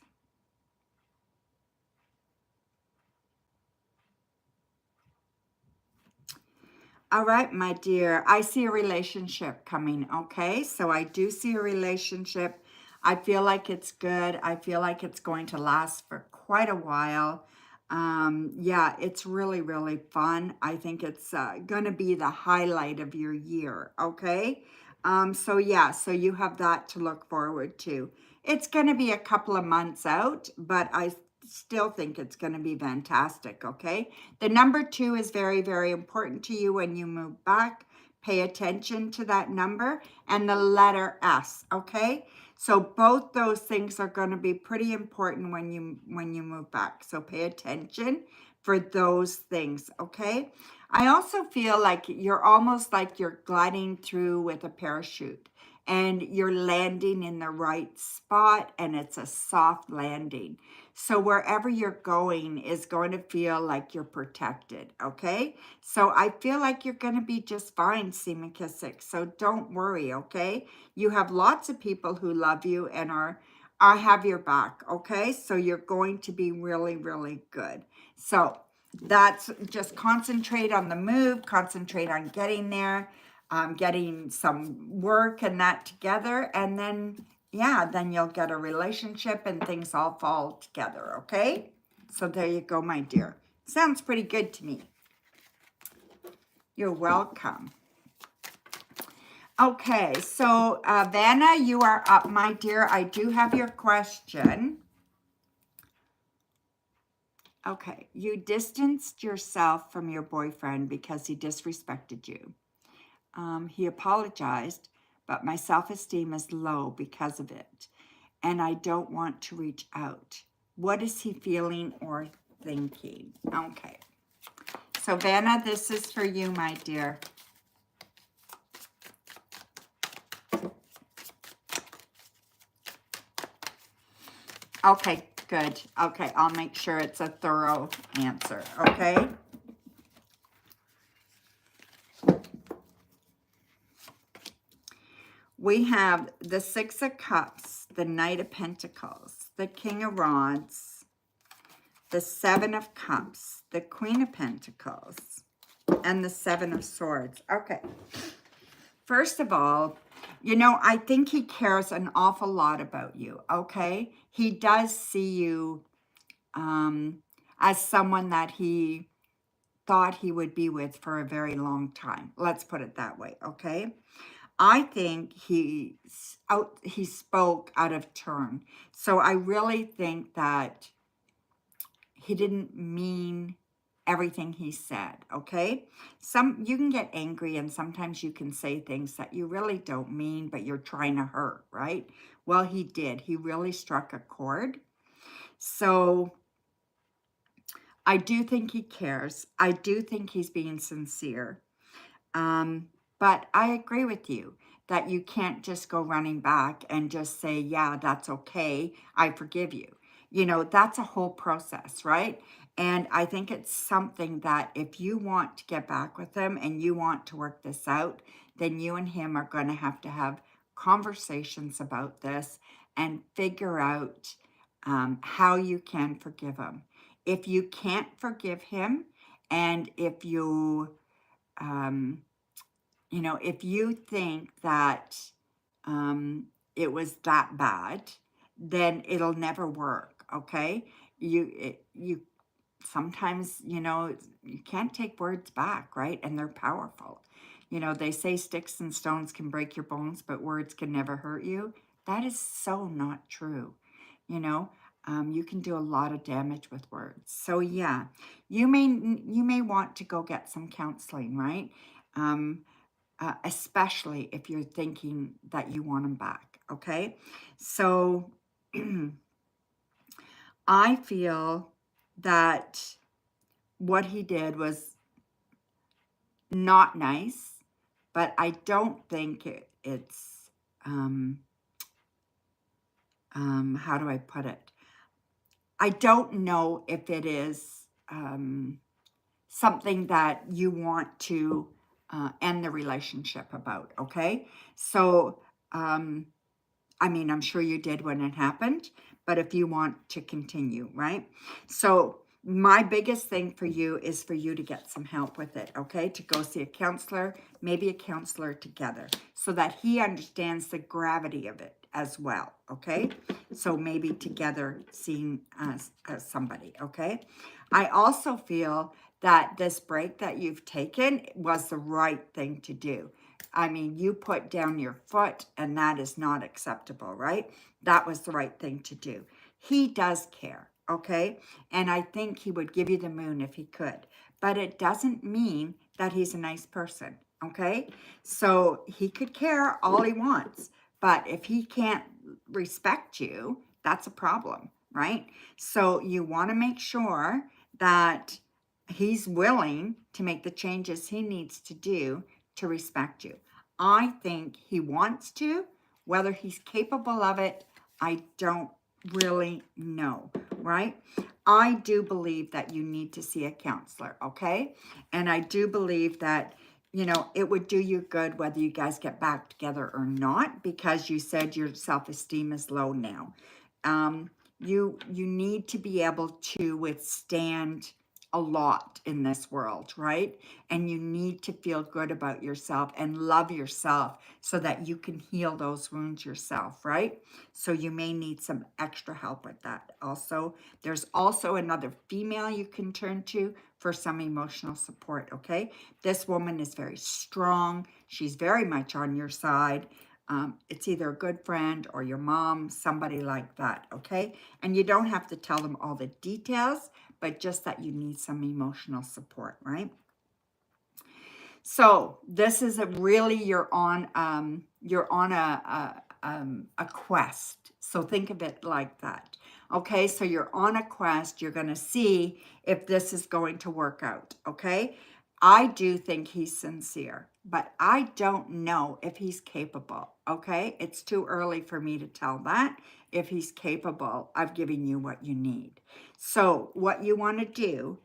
Speaker 1: All right, my dear, I see a relationship coming, okay? So I do see a relationship. I feel like it's good. I feel like it's going to last for quite a while. Yeah, it's really, really fun. I think it's going to be the highlight of your year, okay? So yeah, so you have that to look forward to. It's going to be a couple of months out, but I still think it's going to be fantastic, okay? The number 2 is very, very important to you when you move back. Pay attention to that number and the letter S, okay? So both those things are going to be pretty important when you move back. So pay attention for those things, okay? I also feel like you're almost like you're gliding through with a parachute and you're landing in the right spot and it's a soft landing. So wherever you're going is going to feel like you're protected, okay? So I feel like you're going to be just fine, C. McKissick. So don't worry, okay? You have lots of people who love you and I have your back, okay? So you're going to be really, really good. So that's just concentrate on the move, concentrate on getting there, getting some work and that together, and then, yeah, then you'll get a relationship and things all fall together, okay? So there you go, my dear. Sounds pretty good to me. You're welcome. Okay, so Vanna, you are up, my dear. I do have your question. Okay, you distanced yourself from your boyfriend because he disrespected you. He apologized, but my self-esteem is low because of it, and I don't want to reach out. What is he feeling or thinking? Okay, so Vanna, this is for you, my dear. Okay, good. Okay, I'll make sure it's a thorough answer, okay? We have the 6 of Cups, the Knight of Pentacles, the King of Rods, the 7 of Cups, the Queen of Pentacles, and the 7 of Swords. Okay. First of all, you know, I think he cares an awful lot about you, okay? He does see you as someone that he thought he would be with for a very long time. Let's put it that way, okay? I think he spoke out of turn. So I really think that he didn't mean everything he said, okay? You can get angry and sometimes you can say things that you really don't mean, but you're trying to hurt, right? Well, he did. He really struck a chord. So I do think he cares. I do think he's being sincere. But I agree with you that you can't just go running back and just say, yeah, that's okay, I forgive you. You know, that's a whole process, right? And I think it's something that if you want to get back with him and you want to work this out, then you and him are going to have conversations about this and figure out how you can forgive him. If you can't forgive him, and if you you know, if you think that it was that bad, then it'll never work, okay? You sometimes, you know, you can't take words back, right? And they're powerful. You know, they say sticks and stones can break your bones, but words can never hurt you. That is so not true, you know? You can do a lot of damage with words. So yeah, you may want to go get some counseling, right? Especially if you're thinking that you want them back, okay? So I feel that what he did was not nice, but I don't think it's, how do I put it? I don't know if it is something that you want to end the relationship about, okay? So, I mean, I'm sure you did when it happened, but if you want to continue, right? So my biggest thing for you is for you to get some help with it, okay? To go see a counselor, maybe a counselor together, so that he understands the gravity of it as well, okay? So maybe together seeing somebody, okay? I also feel that this break that you've taken was the right thing to do. I mean, you put down your foot and that is not acceptable, right? That was the right thing to do. He does care, okay? And I think he would give you the moon if he could. But it doesn't mean that he's a nice person, okay? So he could care all he wants, but if he can't respect you, that's a problem, right? So you want to make sure that he's willing to make the changes he needs to do to respect you. I think he wants to. Whether he's capable of it, I don't really know, right? I do believe that you need to see a counselor, okay? And I do believe that, you know, it would do you good whether you guys get back together or not, because you said your self-esteem is low now. You need to be able to withstand a lot in this world, right? And you need to feel good about yourself and love yourself so that you can heal those wounds yourself, right? So you may need some extra help with that. Also, there's also another female you can turn to for some emotional support, okay? This woman is very strong. She's very much on your side. It's either a good friend or your mom, somebody like that, okay? And you don't have to tell them all the details, but just that you need some emotional support, right? So this is you're on a quest. So think of it like that. Okay, so you're on a quest. You're going to see if this is going to work out. Okay, I do think he's sincere, but I don't know if he's capable. Okay, it's too early for me to tell that if he's capable of giving you what you need. So what you want to do,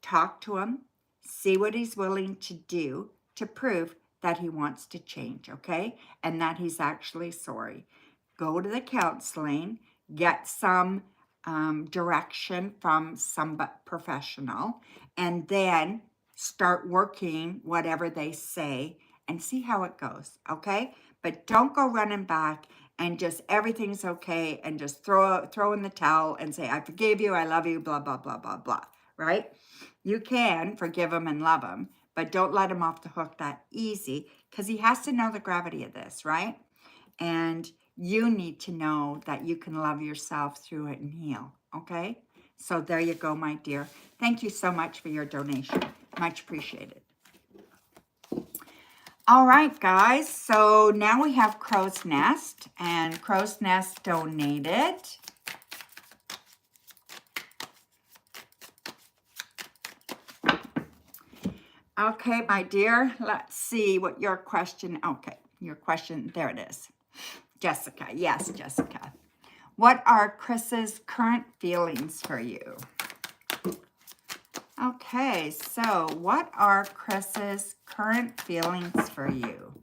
Speaker 1: talk to him, see what he's willing to do to prove that he wants to change, okay? And that he's actually sorry. Go to the counseling, get some direction from some professional, and then start working whatever they say and see how it goes, okay? But don't go running back and just everything's okay and just throw in the towel and say, I forgive you, I love you, blah, blah, blah, blah, blah, right? You can forgive him and love him, but don't let him off the hook that easy because he has to know the gravity of this, right? And you need to know that you can love yourself through it and heal, okay? So there you go, my dear. Thank you so much for your donation. Much appreciated. All right, guys. So now we have Crow's Nest, and Crow's Nest donated. Okay, my dear, let's see what your question, okay, your question, there it is. Jessica, yes, Jessica. What are Chris's current feelings for you? Okay, so what are Chris's current feelings for you?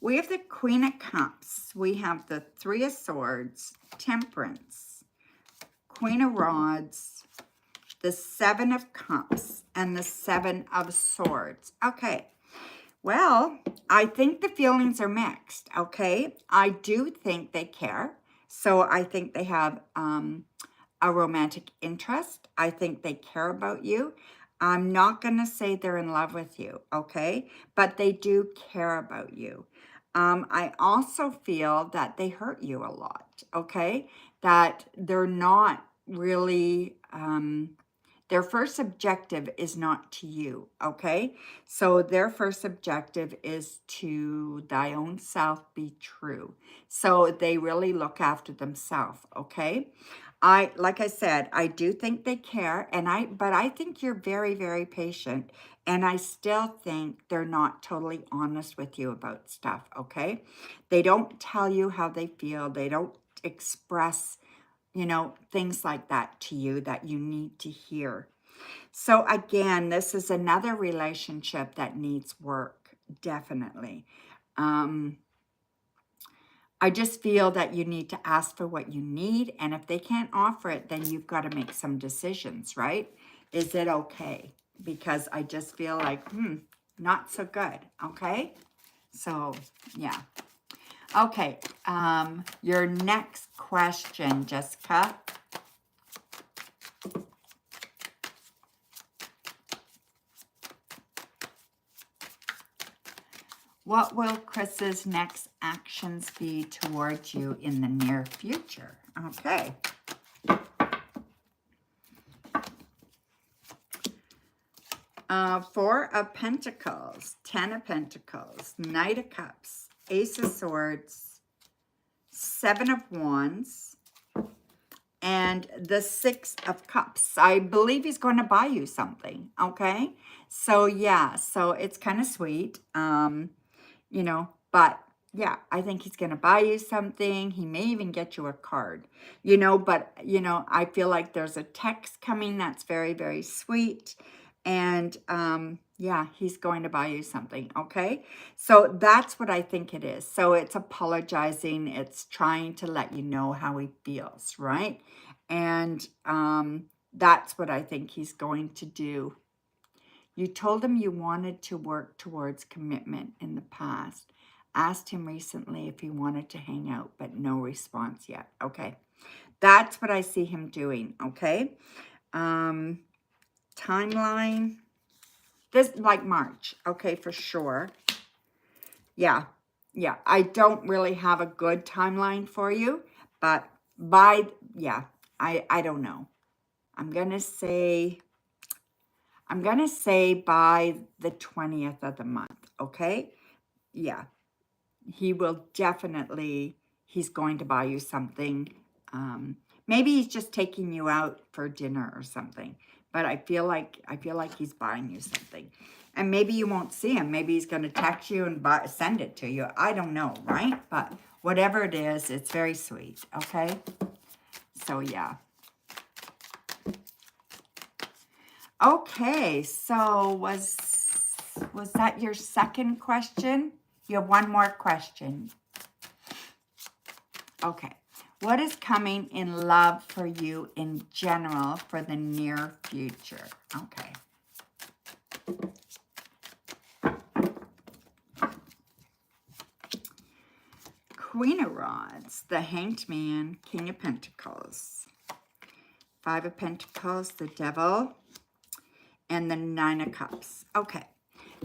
Speaker 1: We have the Queen of Cups. We have the Three of Swords, Temperance, Queen of Rods, the Seven of Cups, and the Seven of Swords. Okay, well, I think the feelings are mixed, okay? I do think they care. So I think they have a romantic interest. I think they care about you. I'm not going to say they're in love with you, okay? But they do care about you. I also feel that they hurt you a lot, okay? That they're not really, their first objective is not to you, okay? So their first objective is to thy own self be true. So they really look after themselves, okay? Like I said, I do think they care, but I think you're very, very patient, and I still think they're not totally honest with you about stuff, okay? They don't tell you how they feel. They don't express, you know, things like that to you that you need to hear. So again, this is another relationship that needs work, definitely. I just feel that you need to ask for what you need, and if they can't offer it, then you've got to make some decisions, right? Is it okay? Because I just feel like, not so good, okay? So, yeah. Okay, your next question, Jessica. What will Chris's next actions be towards you in the near future? Okay. Four of Pentacles, 10 of Pentacles, Knight of Cups, Ace of Swords, 7 of Wands, and the 6 of Cups. I believe he's going to buy you something, okay? So, yeah, so it's kind of sweet, you know, but yeah, I think he's going to buy you something. He may even get you a card, you know, but, you know, I feel like there's a text coming that's very, very sweet. And, yeah, he's going to buy you something, okay? So that's what I think it is. So it's apologizing. It's trying to let you know how he feels, right? And that's what I think he's going to do. You told him you wanted to work towards commitment in the past. Asked him recently if he wanted to hang out, but no response yet. Okay. That's what I see him doing, okay? Timeline. This, like March, okay, for sure. Yeah, yeah. I don't really have a good timeline for you, but yeah, I don't know. I'm going to say by the 20th of the month, okay? Yeah, he will definitely, he's going to buy you something. Maybe he's just taking you out for dinner or something. But I feel like he's buying you something. And maybe you won't see him. Maybe he's going to text you and send it to you. I don't know, right? But whatever it is, it's very sweet, okay? So, yeah. Okay, so was that your second question? You have one more question. Okay. What is coming in love for you in general for the near future? Okay. Queen of Rods, the Hanged Man, King of Pentacles, 5 of Pentacles, the Devil, and the 9 of Cups. Okay.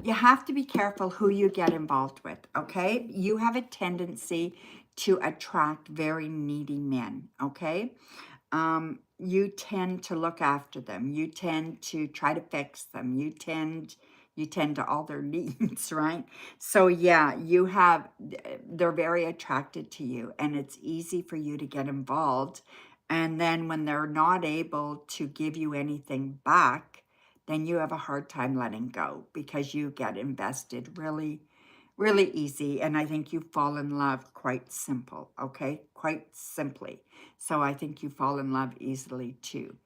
Speaker 1: You have to be careful who you get involved with, okay? You have a tendency to attract very needy men, okay? You tend to look after them. You tend to try to fix them. You tend to all their needs, right? So yeah, they're very attracted to you, and it's easy for you to get involved. And then when they're not able to give you anything back, then you have a hard time letting go because you get invested really, really easy. And I think you fall in love quite simple, okay? Quite simply. So I think you fall in love easily too.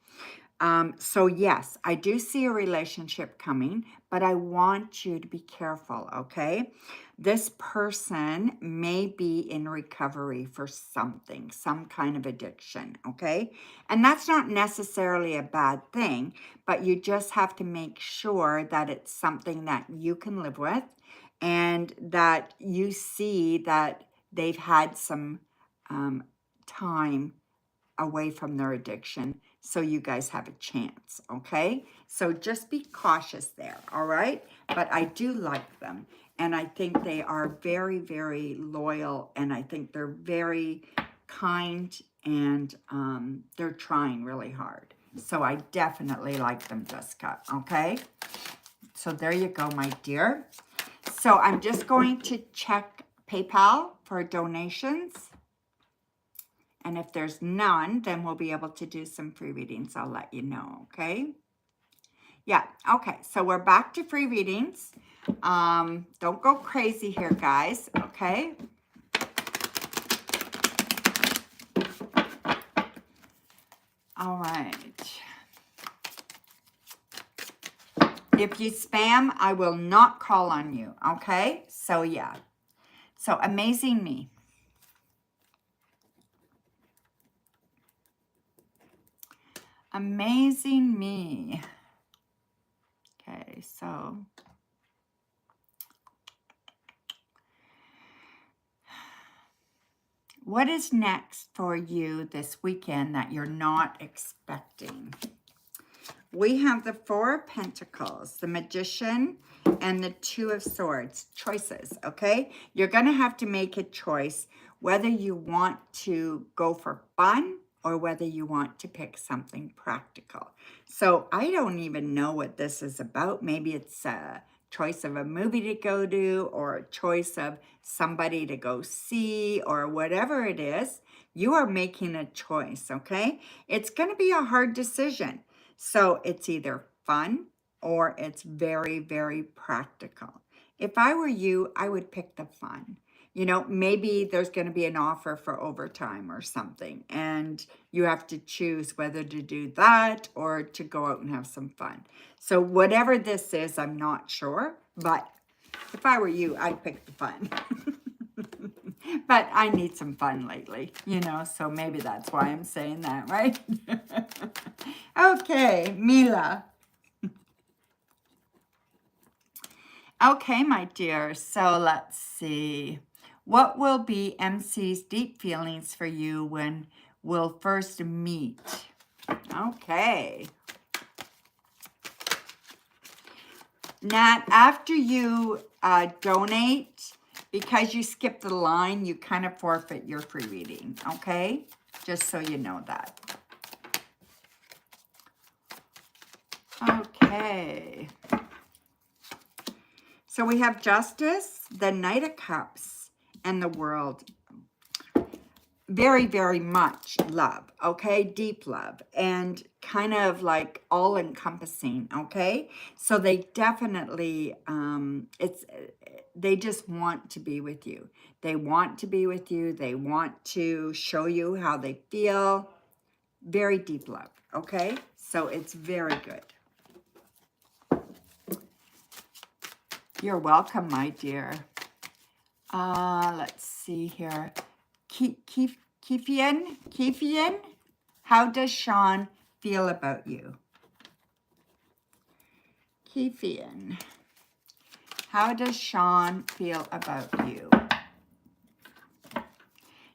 Speaker 1: So yes, I do see a relationship coming, but I want you to be careful, okay? This person may be in recovery for something, some kind of addiction, okay? And that's not necessarily a bad thing, but you just have to make sure that it's something that you can live with and that you see that they've had some time away from their addiction, so you guys have a chance, okay? So just be cautious there, all right? But I do like them, and I think they are very, very loyal, and I think they're very kind, and they're trying really hard. So I definitely like them, Jessica, okay? So there you go, my dear. So I'm just going to check PayPal for donations. And if there's none, then we'll be able to do some free readings. I'll let you know, okay? Yeah, okay. So we're back to free readings. Don't go crazy here, guys, okay? All right. If you spam, I will not call on you, okay? So, yeah. So, Amazing Me. Amazing Me. Okay, so what is next for you this weekend that you're not expecting? We have the Four of Pentacles, the Magician, and the Two of Swords. Choices, okay? You're going to have to make a choice whether you want to go for fun or whether you want to pick something practical. So I don't even know what this is about. Maybe it's a choice of a movie to go to or a choice of somebody to go see or whatever it is. You are making a choice, okay? It's going to be a hard decision. So it's either fun or it's very, very practical. If I were you, I would pick the fun. You know, maybe there's going to be an offer for overtime or something, and you have to choose whether to do that or to go out and have some fun. So whatever this is, I'm not sure, but if I were you, I'd pick the fun. But I need some fun lately, you know, so maybe that's why I'm saying that, right? Okay, Mila. Okay, my dear, so let's see. What will be MC's deep feelings for you when we'll first meet? Okay. Nat, after you donate, because you skipped the line, you kind of forfeit your free reading, okay? Just so you know that. Okay. So we have Justice, the Knight of Cups, and the World. Very, very much love, okay? Deep love and kind of like all-encompassing, okay? So they definitely, they just want to be with you. They want to be with you. They want to show you how they feel. Very deep love, okay? So it's very good. You're welcome, my dear. Let's see here. Kefian, how does Sean feel about you? Kefian, how does Sean feel about you?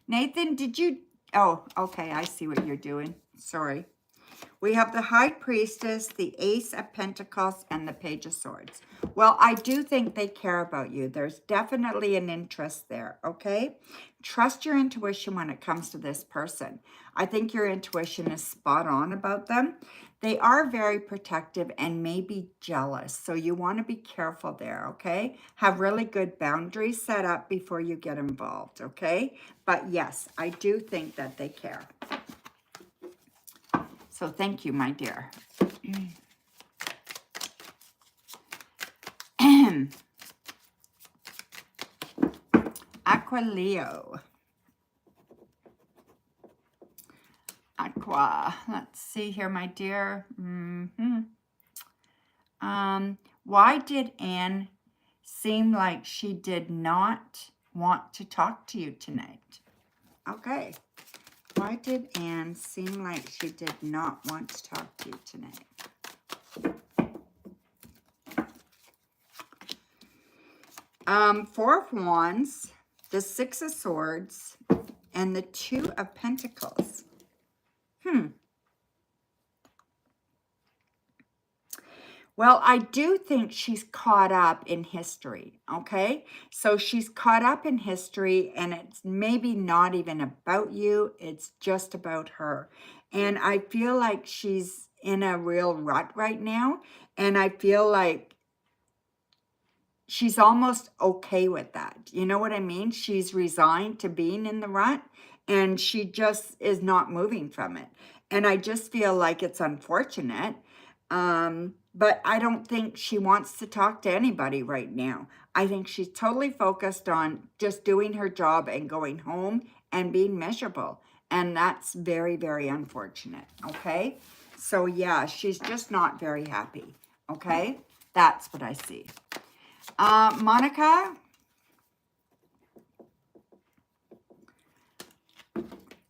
Speaker 1: Nathan, did you... Oh, okay, I see what you're doing. Sorry. We have the High Priestess, the Ace of Pentacles, and the Page of Swords. Well, I do think they care about you. There's definitely an interest there, okay? Trust your intuition when it comes to this person. I think your intuition is spot on about them. They are very protective and maybe jealous, so you want to be careful there, okay? Have really good boundaries set up before you get involved, okay? But yes, I do think that they care. So thank you, my dear. Aqua Leo. Aqua. Let's see here, my dear. Why did Anne seem like she did not want to talk to you tonight? Okay. Why did Anne seem like she did not want to talk to you tonight? Four of Wands, the Six of Swords, and the Two of Pentacles. Well, I do think she's caught up in history, okay? So she's caught up in history, and it's maybe not even about you. It's just about her. And I feel like she's in a real rut right now, and I feel like she's almost okay with that. You know what I mean? She's resigned to being in the rut, and she just is not moving from it. And I just feel like it's unfortunate. But I don't think she wants to talk to anybody right now. I think she's totally focused on just doing her job and going home and being miserable. And that's very, very unfortunate, okay? So yeah, she's just not very happy, okay? That's what I see. Monica?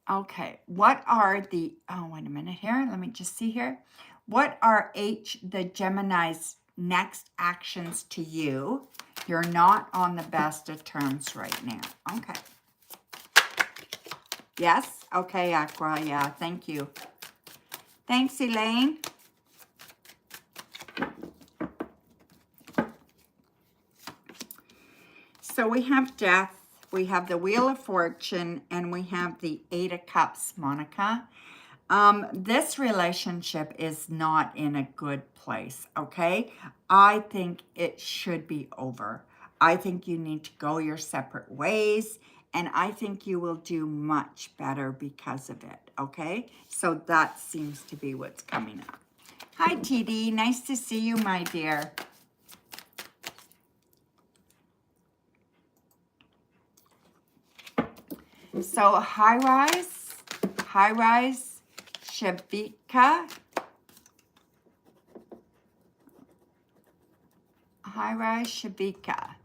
Speaker 1: Okay, what are the... Oh, wait a minute here. Let me just see here. What are the Gemini's next actions to you? You're not on the best of terms right now. Okay. Yes? Okay, Aqua. Yeah, thank you. Thanks, Elaine. So we have death, we have the Wheel of Fortune, and we have the Eight of Cups, Monica. This relationship is not in a good place, okay? I think it should be over. I think you need to go your separate ways, and I think you will do much better because of it, okay? So that seems to be what's coming up. Hi, TD. Nice to see you, my dear. So high rise, Shavika. High rise, Shavika.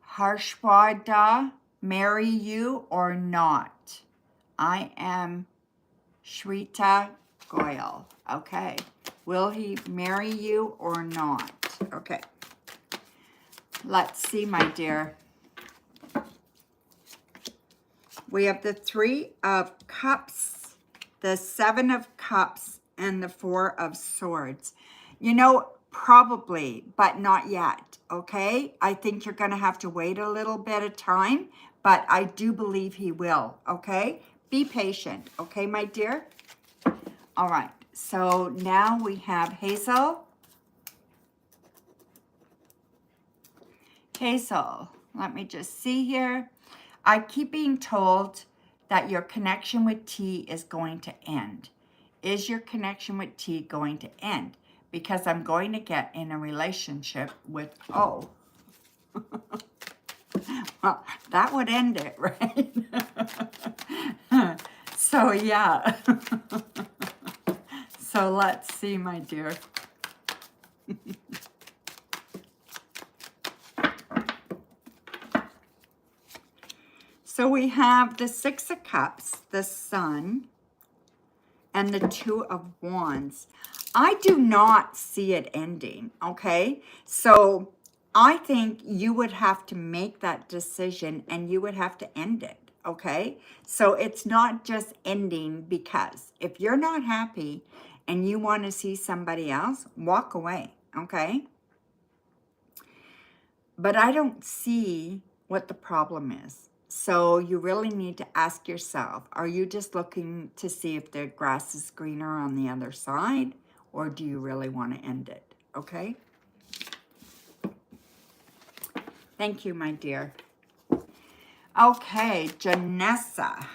Speaker 1: Harshwada, marry you or not? I am Shweta Goyal. Okay. Will he marry you or not? Okay. Let's see, my dear. We have the Three of Cups, the Seven of Cups, and the Four of Swords. You know, probably, but not yet, okay? I think you're going to have to wait a little bit of time, but I do believe he will, okay? Be patient, okay, my dear? All right, so now we have Hazel. Hazel, let me just see here. I keep being told that your connection with T is going to end. Is your connection with T going to end? Because I'm going to get in a relationship with O. Well, that would end it, right? So, yeah. So, let's see, my dear. So we have the Six of Cups, the Sun, and the Two of Wands. I do not see it ending, okay? So I think you would have to make that decision and you would have to end it, okay? So it's not just ending because if you're not happy and you want to see somebody else, walk away, okay? But I don't see what the problem is. So you really need to ask yourself, are you just looking to see if the grass is greener on the other side? Or do you really want to end it? Okay? Thank you, my dear. Okay, Janessa.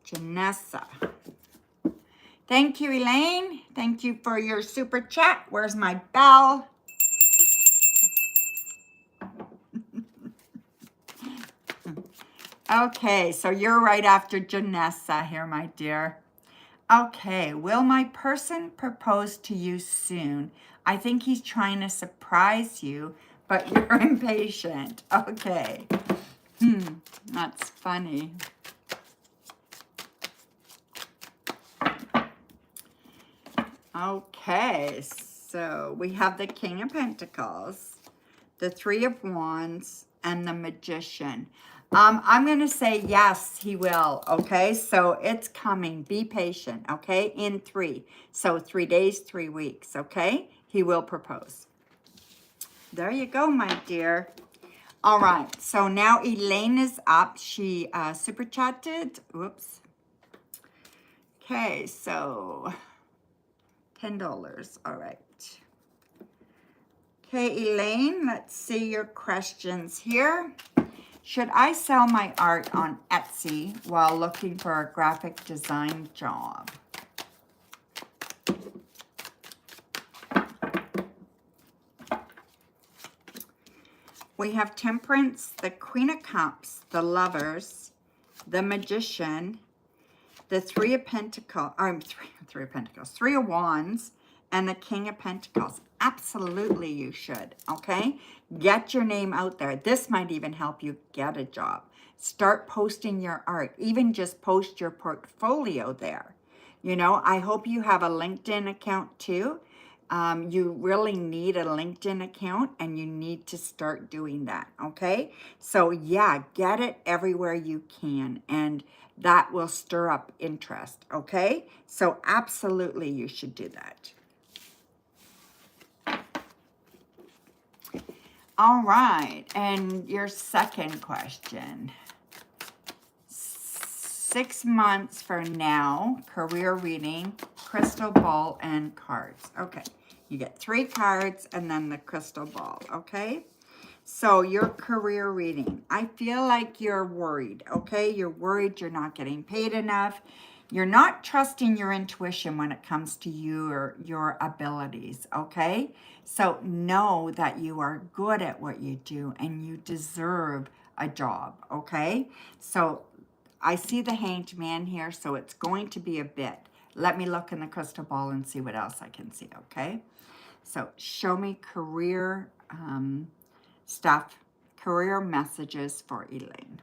Speaker 1: Janessa. Thank you, Elaine. Thank you for your super chat. Where's my bell? Okay, so you're right after Janessa here, my dear. Okay, will my person propose to you soon? I think he's trying to surprise you, but you're impatient. Okay. That's funny. Okay, so we have the King of Pentacles, the Three of Wands, and the Magician. I'm going to say yes, he will, okay? So it's coming. Be patient, okay? In 3. So 3 days, 3 weeks, okay? He will propose. There you go, my dear. All right, so now Elaine is up. She super chatted. Whoops. Okay, so $10. All right. Okay, Elaine, let's see your questions here. Should I sell my art on Etsy while looking for a graphic design job? We have Temperance, the Queen of Cups, the Lovers, the Magician, the Three of Pentacles, Three of Wands, and the King of Pentacles. Absolutely you should, okay? Get your name out there. This might even help you get a job. Start posting your art. Even just post your portfolio there. You know, I hope you have a LinkedIn account too. You really need a LinkedIn account and you need to start doing that, okay? So yeah, get it everywhere you can and that will stir up interest, okay? So absolutely you should do that. All right, and your second question. 6 months for now, career reading, crystal ball, and cards. Okay, you get 3 cards and then the crystal ball, okay? So your career reading, I feel like you're worried, okay? You're worried you're not getting paid enough. You're not trusting your intuition when it comes to your abilities, okay? So know that you are good at what you do and you deserve a job, okay? So I see the Hanged Man here, so it's going to be a bit. Let me look in the crystal ball and see what else I can see, okay? So show me career stuff, career messages for Elaine.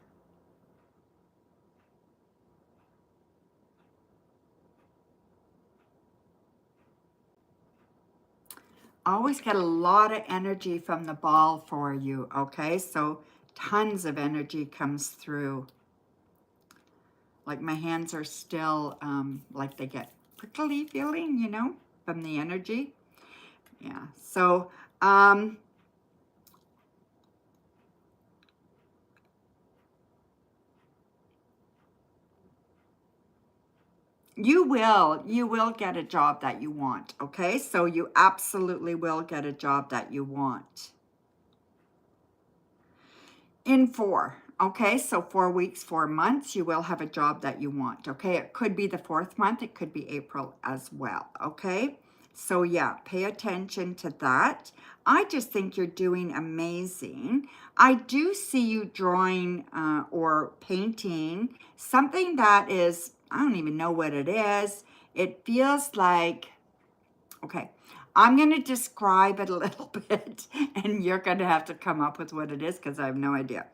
Speaker 1: Always get a lot of energy from the ball for you, okay? So tons of energy comes through. Like my hands are still, like they get prickly feeling, you know, from the energy. Yeah, so, you will get a job that you want, okay? So you absolutely will get a job that you want. In 4, okay? So 4 weeks, 4 months, you will have a job that you want, okay? It could be the 4th month, it could be April as well, okay? So yeah, pay attention to that. I just think you're doing amazing. I do see you drawing or painting something that is, I don't even know what it is. It feels like, okay, I'm going to describe it a little bit and you're going to have to come up with what it is because I have no idea.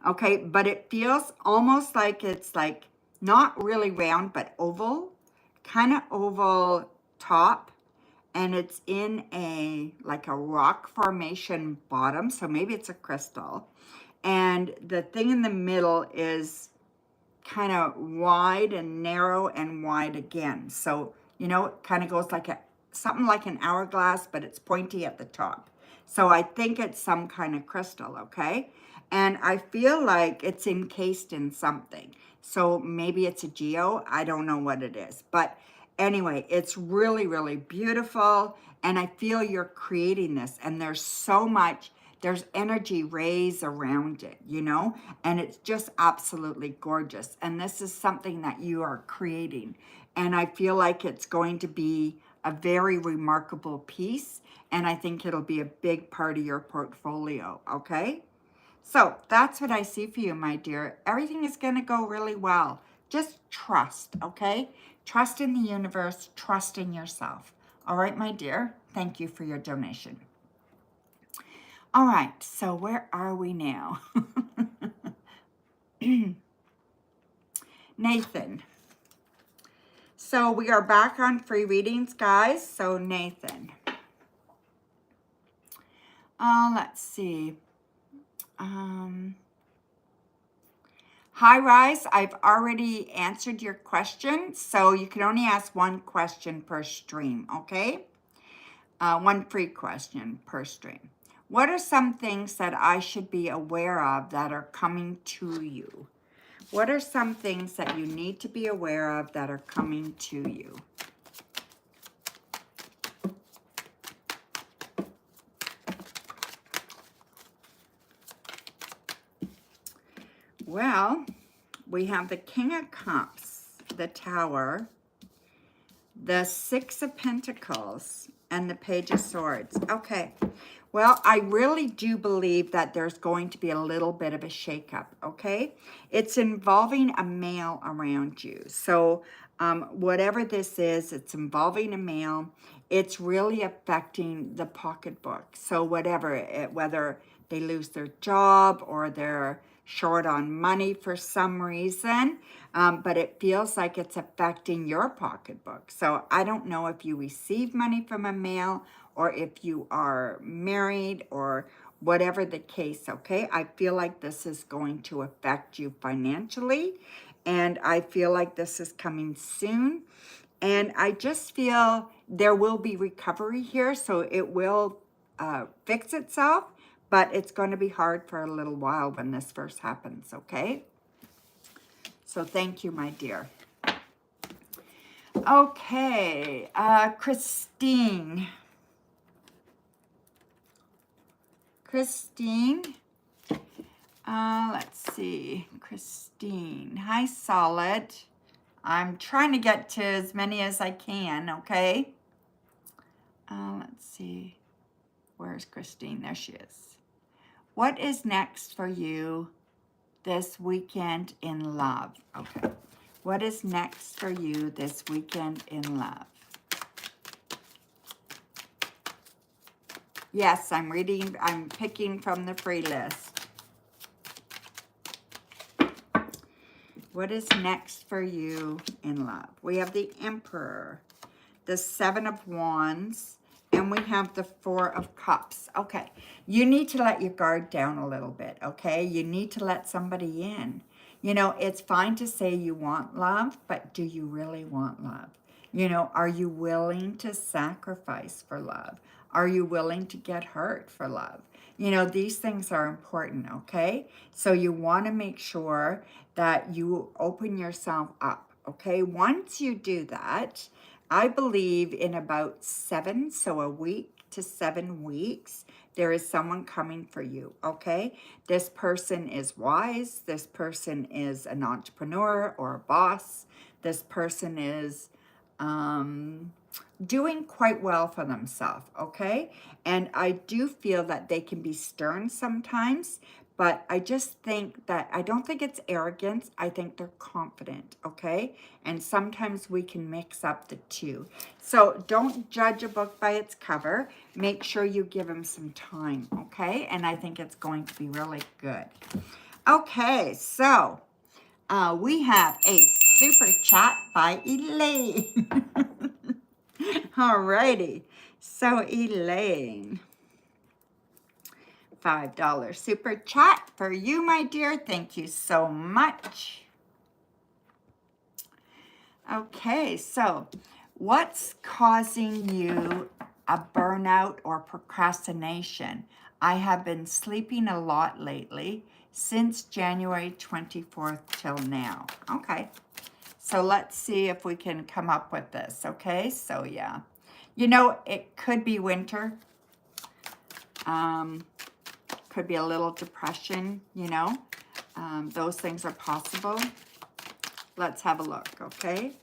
Speaker 1: Okay, but it feels almost like it's like not really round, but oval, kind of oval top. And it's in a, like a rock formation bottom. So maybe it's a crystal. And the thing in the middle is kind of wide and narrow and wide again. So, you know, it kind of goes like a, something like an hourglass, but it's pointy at the top. So I think it's some kind of crystal, okay? And I feel like it's encased in something. So maybe it's a geo, I don't know what it is. But anyway, it's really, really beautiful. And I feel you're creating this and there's so much, there's energy rays around it, you know, and it's just absolutely gorgeous. And this is something that you are creating. And I feel like it's going to be a very remarkable piece. And I think it'll be a big part of your portfolio, okay? So that's what I see for you, my dear. Everything is going to go really well. Just trust, okay? Trust in the universe, trust in yourself. All right, my dear. Thank you for your donation. All right, so where are we now? Nathan. So we are back on free readings, guys. So Nathan. Let's see. Hi, Rise. I've already answered your question. So you can only ask one question per stream, okay? One free question per stream. What are some things that I should be aware of that are coming to you? What are some things that you need to be aware of that are coming to you? Well, we have the King of Cups, the Tower, the Six of Pentacles, and the Page of Swords. Okay. Well, I really do believe that there's going to be a little bit of a shakeup, okay? It's involving a male around you. So whatever this is, it's involving a male. It's really affecting the pocketbook. So whatever, whether they lose their job or they're short on money for some reason, but it feels like it's affecting your pocketbook. So I don't know if you receive money from a male or if you are married or whatever the case, okay? I feel like this is going to affect you financially, and I feel like this is coming soon. And I just feel there will be recovery here, so it will fix itself, but it's going to be hard for a little while when this first happens, okay? So thank you, my dear. Okay, Christine. Christine, let's see. Christine, hi, Solid. I'm trying to get to as many as I can, okay? Let's see. Where's Christine? There she is. What is next for you this weekend in love? Okay. What is next for you this weekend in love? Yes, I'm picking from the free list. What is next for you in love? We have the Emperor, the Seven of Wands, and we have the Four of Cups. Okay, you need to let your guard down a little bit, okay? You need to let somebody in. You know, it's fine to say you want love, but do you really want love? You know, are you willing to sacrifice for love? Are you willing to get hurt for love? You know, these things are important, okay? So you want to make sure that you open yourself up, okay? Once you do that, I believe in about 7, so a week to 7 weeks, there is someone coming for you, okay? This person is wise. This person is an entrepreneur or a boss. This person is doing quite well for themselves, okay? And I do feel that they can be stern sometimes, but I just think that, I don't think it's arrogance. I think they're confident, okay? And sometimes we can mix up the two. So don't judge a book by its cover. Make sure you give them some time, okay? And I think it's going to be really good. Okay, so we have a super chat by Elaine. Alrighty, so Elaine, $5 super chat for you, my dear. Thank you so much. Okay, so what's causing you a burnout or procrastination? I have been sleeping a lot lately since January 24th till now. Okay, so let's see if we can come up with this, okay? So yeah, you know, it could be winter. Could be a little depression, you know. Those things are possible. Let's have a look, okay?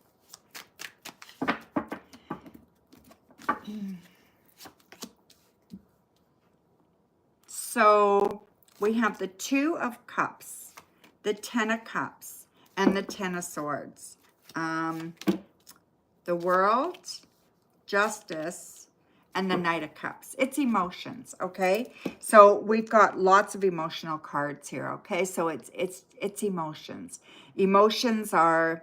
Speaker 1: So we have the Two of Cups, the Ten of Cups, and the Ten of Swords. The World, Justice, and the Knight of Cups. It's emotions, okay? So we've got lots of emotional cards here, okay? So it's emotions. Emotions are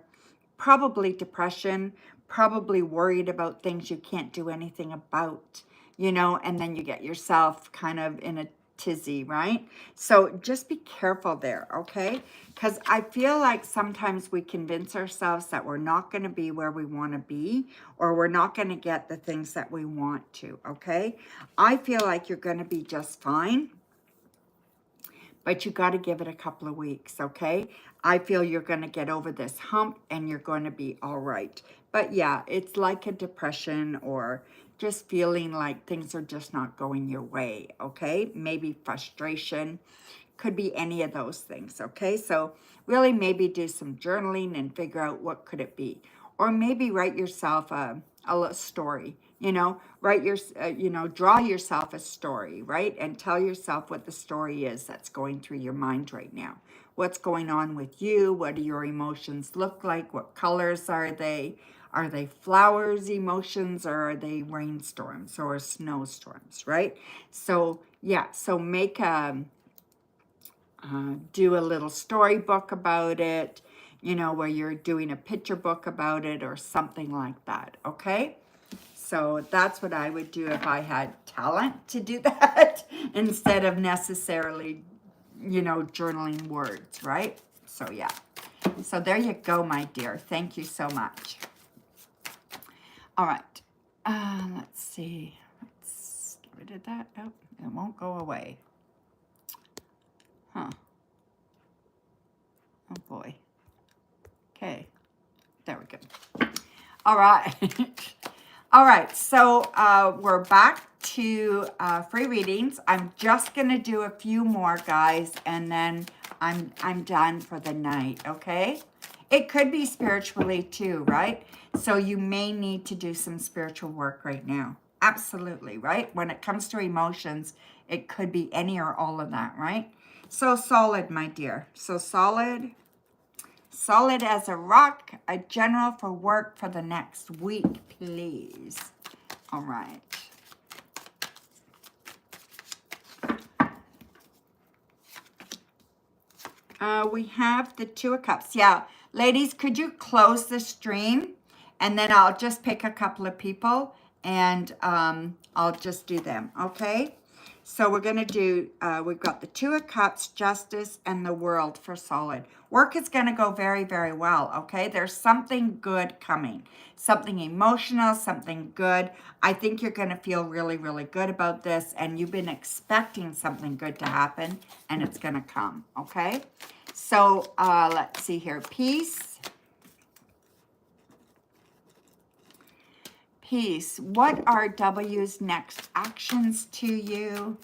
Speaker 1: probably depression, probably worried about things you can't do anything about, you know, and then you get yourself kind of in a tizzy, right? So just be careful there, okay? Because I feel like sometimes we convince ourselves that we're not going to be where we want to be, or we're not going to get the things that we want to, okay? I feel like you're going to be just fine, but you got to give it a couple of weeks, okay? I feel you're going to get over this hump and you're going to be all right. But yeah, it's like a depression or just feeling like things are just not going your way, okay? Maybe frustration. Could be any of those things, okay? So really maybe do some journaling and figure out what could it be. Or maybe write yourself a story, you know, draw yourself a story, right? And tell yourself what the story is that's going through your mind right now. What's going on with you? What do your emotions look like? What colors are they? Are they flowers emotions, or are they rainstorms or snowstorms, right? So yeah, so make do a little storybook about it, you know, where you're doing a picture book about it or something like that, okay? So that's what I would do if I had talent to do that instead of necessarily, you know, journaling words, right? So yeah. So there you go, my dear. Thank you so much. All right. Let's see. Let's get rid of that. Oh, it won't go away. Huh. Oh boy. Okay. There we go. All right. All right. So we're back to free readings. I'm just going to do a few more, guys, and then I'm done for the night, okay? It could be spiritually too, right? So you may need to do some spiritual work right now. Absolutely, right? When it comes to emotions, it could be any or all of that, right? So solid, my dear. So solid. Solid as a rock. A general for work for the next week, please. All right. We have the Two of Cups. Yeah, ladies, could you close the stream? And then I'll just pick a couple of people and I'll just do them, okay? So we're going to do, we've got the Two of Cups, Justice, and the World for solid. Work is going to go very, very well, okay? There's something good coming. Something emotional, something good. I think you're going to feel really, really good about this, and you've been expecting something good to happen, and it's going to come, okay? So let's see here. Peace. Peace. What are W's next actions to you?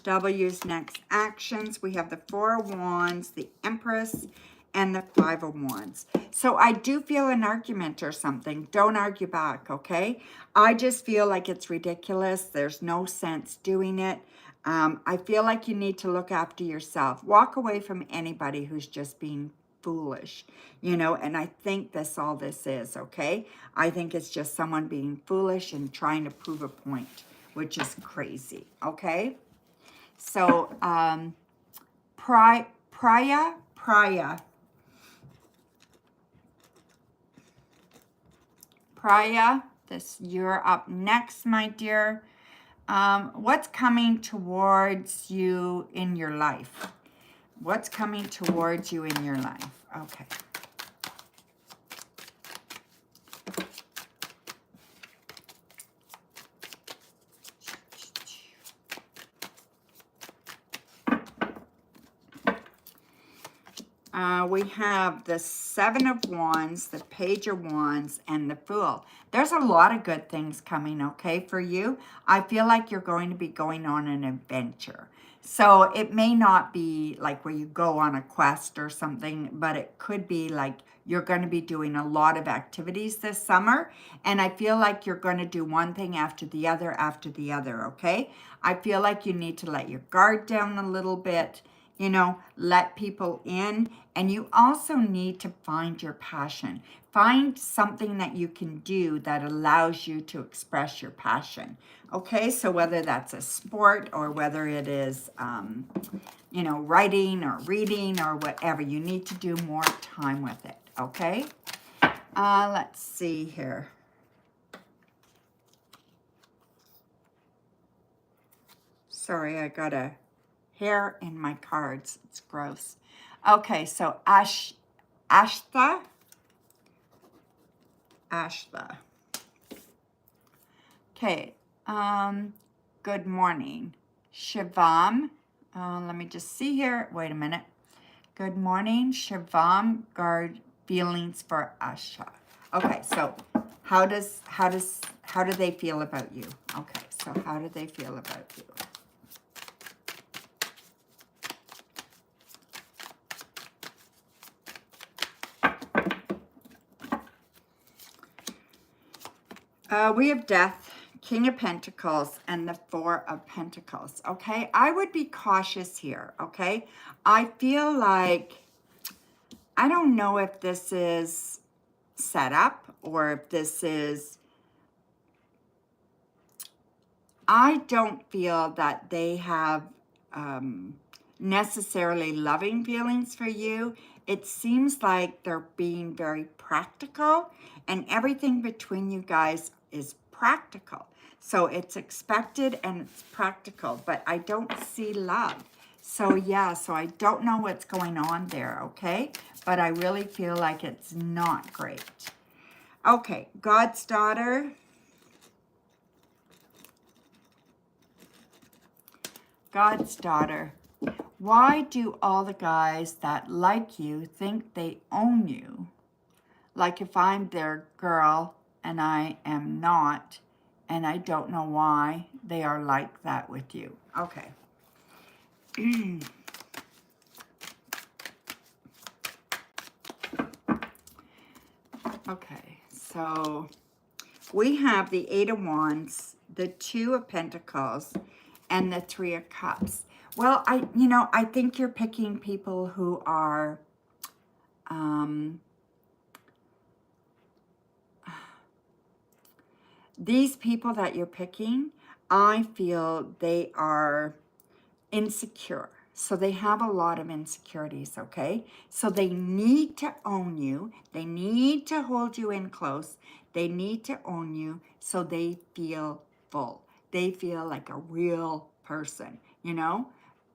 Speaker 1: W's next actions. We have the Four of Wands, the Empress, and the Five of Wands. So I do feel an argument or something. Don't argue back, okay? I just feel like it's ridiculous. There's no sense doing it. I feel like you need to look after yourself. Walk away from anybody who's just being foolish, you know, and I think that's all this is, okay? I think it's just someone being foolish and trying to prove a point, which is crazy, okay? So, Priya, this, you're up next, my dear. What's coming towards you in your life? What's coming towards you in your life? Okay. We have the Seven of Wands, the Page of Wands, and the Fool. There's a lot of good things coming, okay, for you. I feel like you're going to be going on an adventure. So it may not be like where you go on a quest or something, but it could be like you're going to be doing a lot of activities this summer. And I feel like you're going to do one thing after the other, okay? I feel like you need to let your guard down a little bit, you know, let people in. And you also need to find your passion. Find something that you can do that allows you to express your passion. Okay, so whether that's a sport or whether it is, you know, writing or reading or whatever, you need to do more time with it. Okay, let's see here. Sorry, I got a hair in my cards. It's gross. Okay, so Ashta. Okay, good morning. Shivam, let me just see here. Wait a minute. Good morning, Shivam. Guard feelings for Asha. Okay, so how do they feel about you? Okay, so how do they feel about you? We have Death, King of Pentacles, and the Four of Pentacles, okay? I would be cautious here, okay? I feel like, I don't know if this is set up or if this is, I don't feel that they have necessarily loving feelings for you. It seems like they're being very practical, and everything between you guys is practical. So it's expected and it's practical, but I don't see love. So yeah, so I don't know what's going on there, okay? But I really feel like it's not great. Okay, God's daughter. God's daughter. Why do all the guys that like you think they own you? Like if I'm their girl and I am not, and I don't know why they are like that with you. Okay. Okay, so we have the Eight of Wands, the Two of Pentacles, and the Three of Cups. Well, I think you're picking people who are, these people that you're picking, I feel they are insecure. So they have a lot of insecurities, okay? So they need to own you. They need to hold you in close. They need to own you so they feel full. They feel like a real person, you know?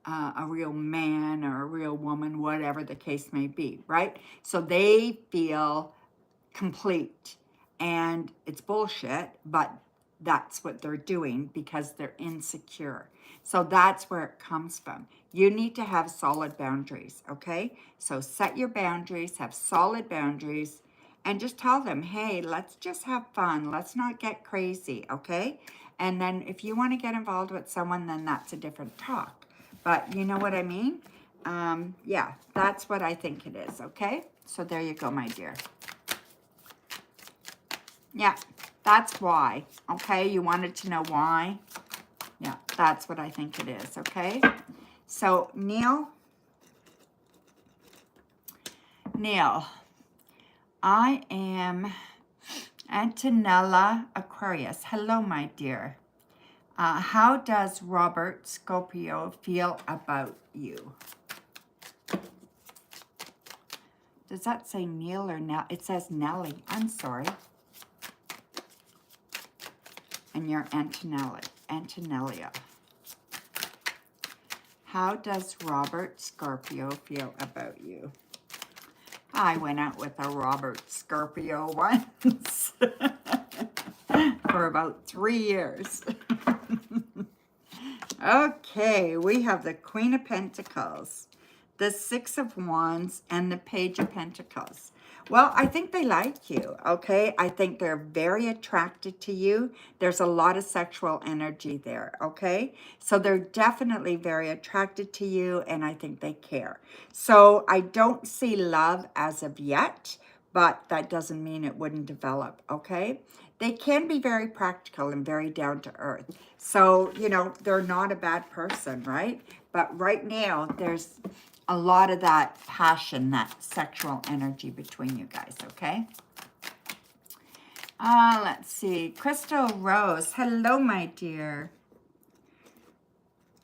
Speaker 1: A real man or a real woman, whatever the case may be, right? So they feel complete. And it's bullshit, but that's what they're doing because they're insecure. So that's where it comes from. You need to have solid boundaries, okay? So set your boundaries, have solid boundaries, and just tell them, hey, let's just have fun. Let's not get crazy, okay? And then if you want to get involved with someone, then that's a different talk. But you know what I mean? Yeah, that's what I think it is, okay? So there you go, my dear. Yeah, that's why, okay? You wanted to know why? Yeah, that's what I think it is, okay? So, Neil, I am Antonella Aquarius. Hello, my dear. How does Robert Scorpio feel about you? Does that say Neil or Nell? It says Nelly. I'm sorry. And you're Antonelia. How does Robert Scorpio feel about you? I went out with a Robert Scorpio once for about 3 years. Okay, we have the Queen of Pentacles, the Six of Wands, and the Page of Pentacles. Well, I think they like you, okay? I think they're very attracted to you. There's a lot of sexual energy there, okay? So they're definitely very attracted to you, and I think they care. So I don't see love as of yet, but that doesn't mean it wouldn't develop, okay? They can be very practical and very down to earth. So, you know, they're not a bad person, right? But right now, there's a lot of that passion, that sexual energy between you guys, okay? Let's see. Crystal Rose. Hello, my dear.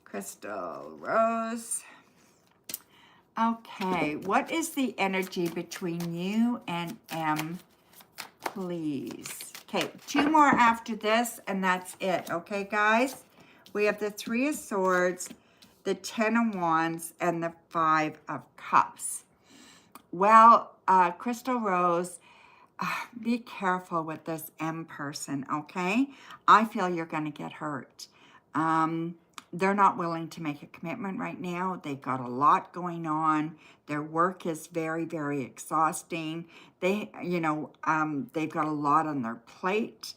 Speaker 1: Crystal Rose. Okay, what is the energy between you and M, please? Okay, 2 more after this, and that's it, okay, guys? We have the Three of Swords, the Ten of Wands, and the Five of Cups. Well, Crystal Rose, be careful with this M person, okay? I feel you're going to get hurt. They're not willing to make a commitment right now. They've got a lot going on. Their work is very, very exhausting. They've got a lot on their plate.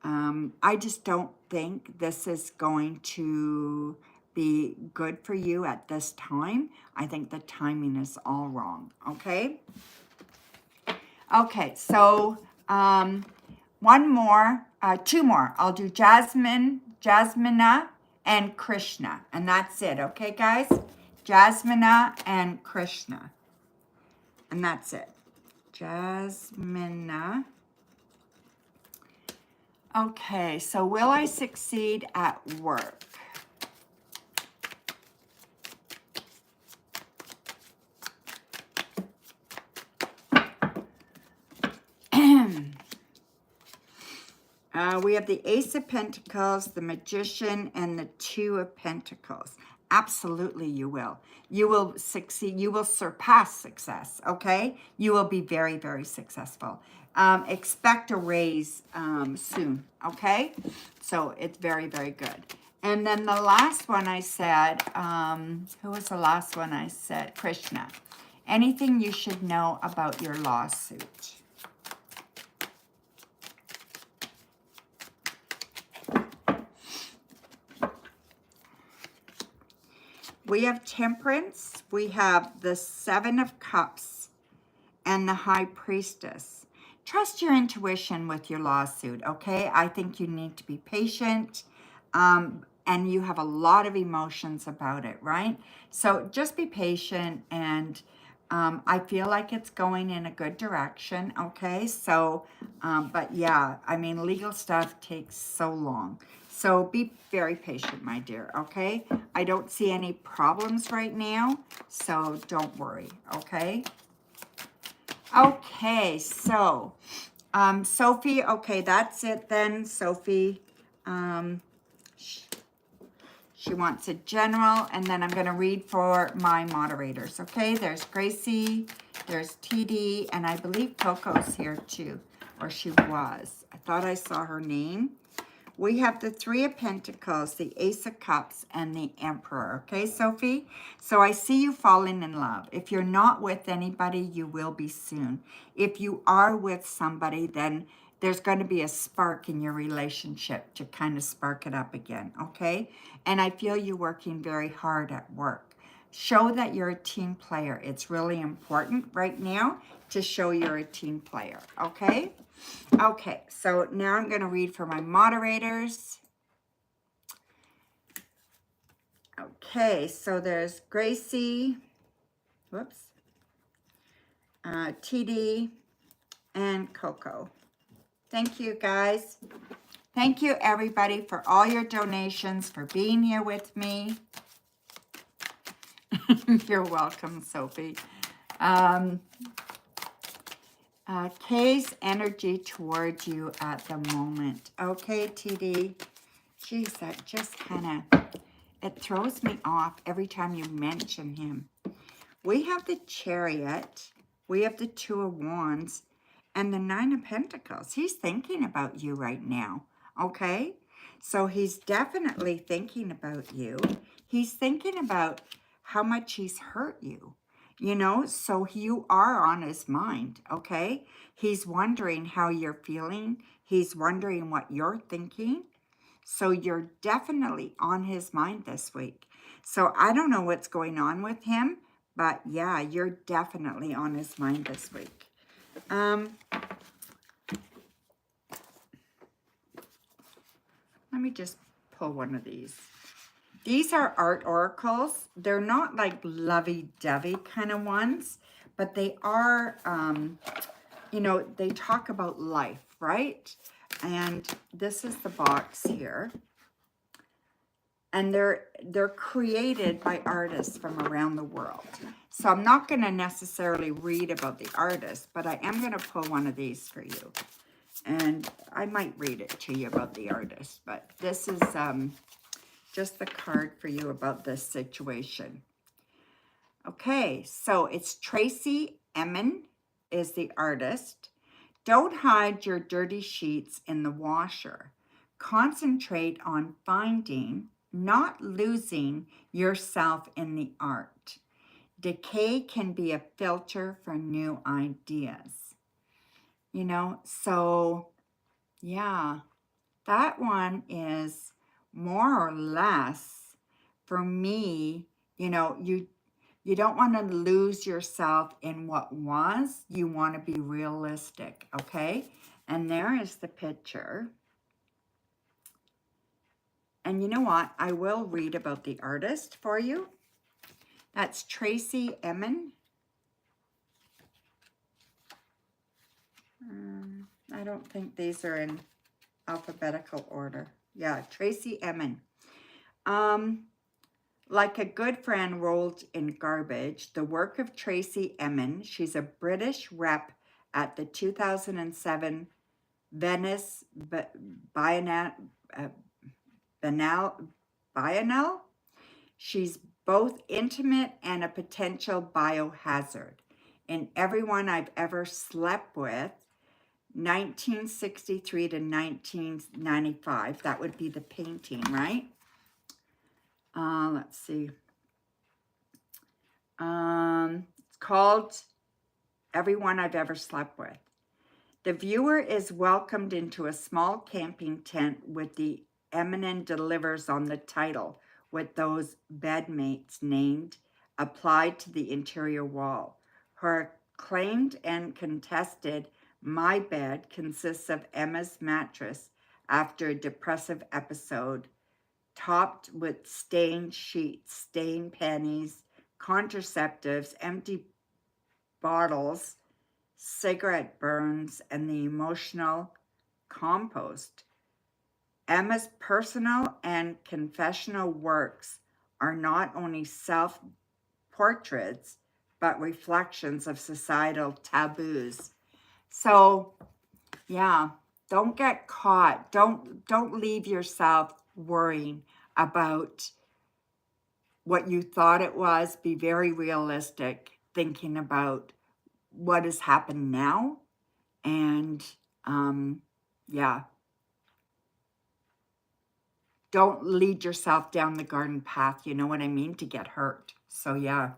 Speaker 1: I just don't think this is going to be good for you at this time. I think the timing is all wrong, okay? Okay, so 1 more, 2 more. I'll do Jasmina, and Krishna, and that's it, okay, guys? Jasmina and Krishna, and that's it. Jasmina. Okay, so will I succeed at work? We have the Ace of Pentacles, the Magician, and the Two of Pentacles. Absolutely, you will. You will succeed. You will surpass success, okay? You will be very, very successful. Expect a raise soon, okay? So it's very, very good. And then the last one I said, who was the last one I said? Krishna. Anything you should know about your lawsuit. We have Temperance. We have the Seven of Cups and the High Priestess. Trust your intuition with your lawsuit, okay? I think you need to be patient, and you have a lot of emotions about it, right? So just be patient, and I feel like it's going in a good direction, okay? So, but yeah, I mean, legal stuff takes so long. So be very patient, my dear, okay? I don't see any problems right now, so don't worry, okay? Okay, so, Sophie, okay, that's it then, Sophie. Um, she wants a general, and then I'm going to read for my moderators, okay? There's Gracie, there's TD, and I believe Coco's here too, or she was. I thought I saw her name. We have the Three of Pentacles, the Ace of Cups, and the Emperor. Okay, Sophie? So I see you falling in love. If you're not with anybody, you will be soon. If you are with somebody, then there's going to be a spark in your relationship to kind of spark it up again, okay? And I feel you working very hard at work. Show that you're a team player. It's really important right now to show you're a team player, okay? Okay, so now I'm going to read for my moderators. Okay, so there's Gracie, whoops, TD, and Coco. Thank you, guys. Thank you, everybody, for all your donations, for being here with me. You're welcome, Sophie. Kay's energy towards you at the moment. Okay, TD. Geez, that just kind of, it throws me off every time you mention him. We have the Chariot, we have the Two of Wands, and the Nine of Pentacles. He's thinking about you right now, okay? So he's definitely thinking about you. He's thinking about how much he's hurt you, you know? So you are on his mind, okay? He's wondering how you're feeling. He's wondering what you're thinking. So you're definitely on his mind this week. So I don't know what's going on with him, but yeah, you're definitely on his mind this week. Let me just pull one of these. These are art oracles. They're not like lovey-dovey kind of ones, but they are, you know, they talk about life, right? And this is the box here. And they're created by artists from around the world. So I'm not going to necessarily read about the artist, but I am going to pull one of these for you. And I might read it to you about the artist, but this is just the card for you about this situation. Okay, so it's Tracy Emin is the artist. Don't hide your dirty sheets in the washer. Concentrate on finding, not losing yourself in the art. Decay can be a filter for new ideas. You know, so yeah, that one is more or less for me, you know, you don't want to lose yourself in what was. You want to be realistic, okay? And there is the picture. And you know what? I will read about the artist for you. That's Tracy Emin. I don't think these are in alphabetical order. Yeah, Tracy Emin. Like a good friend rolled in garbage, the work of Tracy Emin. She's a British rep at the 2007 Venice Biennale. She's both intimate and a potential biohazard. In Everyone I've Ever Slept With, 1963 to 1995. That would be the painting, right? Let's see. It's called Everyone I've Ever Slept With. The viewer is welcomed into a small camping tent with the eminent delivers on the title with those bedmates named applied to the interior wall. Her claimed and contested my bed consists of Emma's mattress after a depressive episode, topped with stained sheets, stained panties, contraceptives, empty bottles, cigarette burns, and the emotional compost. Emma's personal and confessional works are not only self-portraits, but reflections of societal taboos. So, yeah, don't get caught. Don't leave yourself worrying about what you thought it was. Be very realistic, thinking about what has happened now. And yeah, don't lead yourself down the garden path, you know what I mean, to get hurt. So yeah,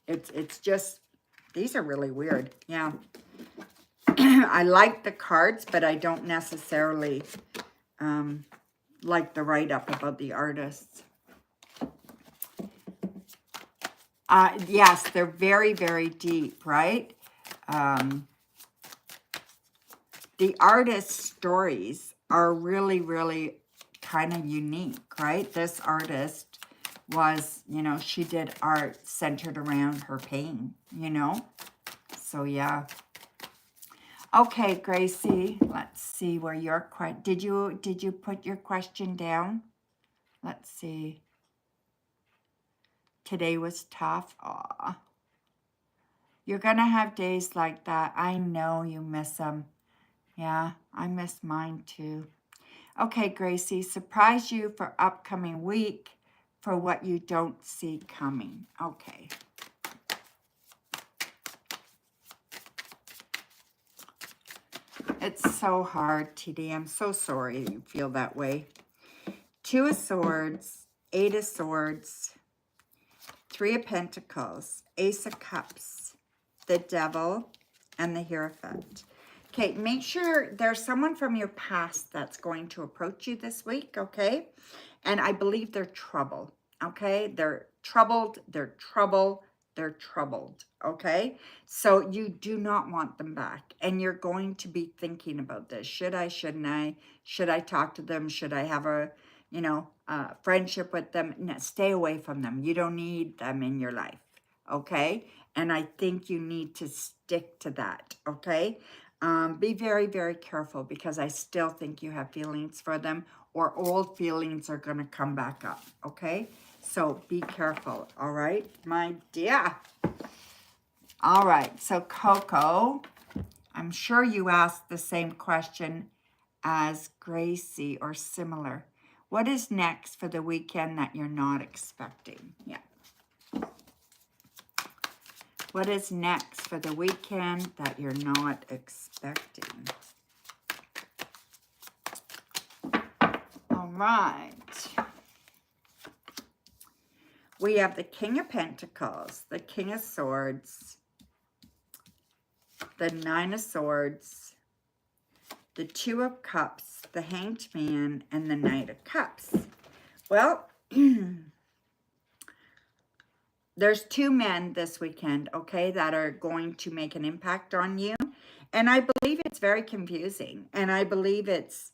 Speaker 1: it's just, these are really weird. Yeah. I like the cards, but I don't necessarily like the write-up about the artists. Yes, they're very, very deep, right? The artist's stories are really, really kind of unique, right? This artist was, you know, she did art centered around her pain, you know? So, yeah. Okay, Gracie, let's see where your question, did you put your question down? Let's see. Today was tough. Aw. You're going to have days like that. I know you miss them. Yeah, I miss mine too. Okay, Gracie, surprise you for upcoming week for what you don't see coming. Okay. It's so hard, TD. I'm so sorry you feel that way. 2 of Swords, 8 of Swords, 3 of Pentacles, Ace of Cups, the Devil, and the Hierophant. Okay, make sure there's someone from your past that's going to approach you this week, okay? And I believe they're troubled, okay? They're troubled, they're troubled, okay? So you do not want them back. And you're going to be thinking about this. Should I, shouldn't I? Should I talk to them? Should I have a, you know, friendship with them? No, stay away from them. You don't need them in your life, okay? And I think you need to stick to that, okay? Be very, very careful because I still think you have feelings for them, or old feelings are going to come back up, okay? So be careful, all right, my dear? All right, so Coco, I'm sure you asked the same question as Gracie or similar. What is next for the weekend that you're not expecting? Yeah. What is next for the weekend that you're not expecting? All right. We have the King of Pentacles, the King of Swords, the 9 of Swords, the 2 of Cups, the Hanged Man, and the Knight of Cups. Well, there's 2 men this weekend, okay, that are going to make an impact on you. And I believe it's very confusing. And I believe it's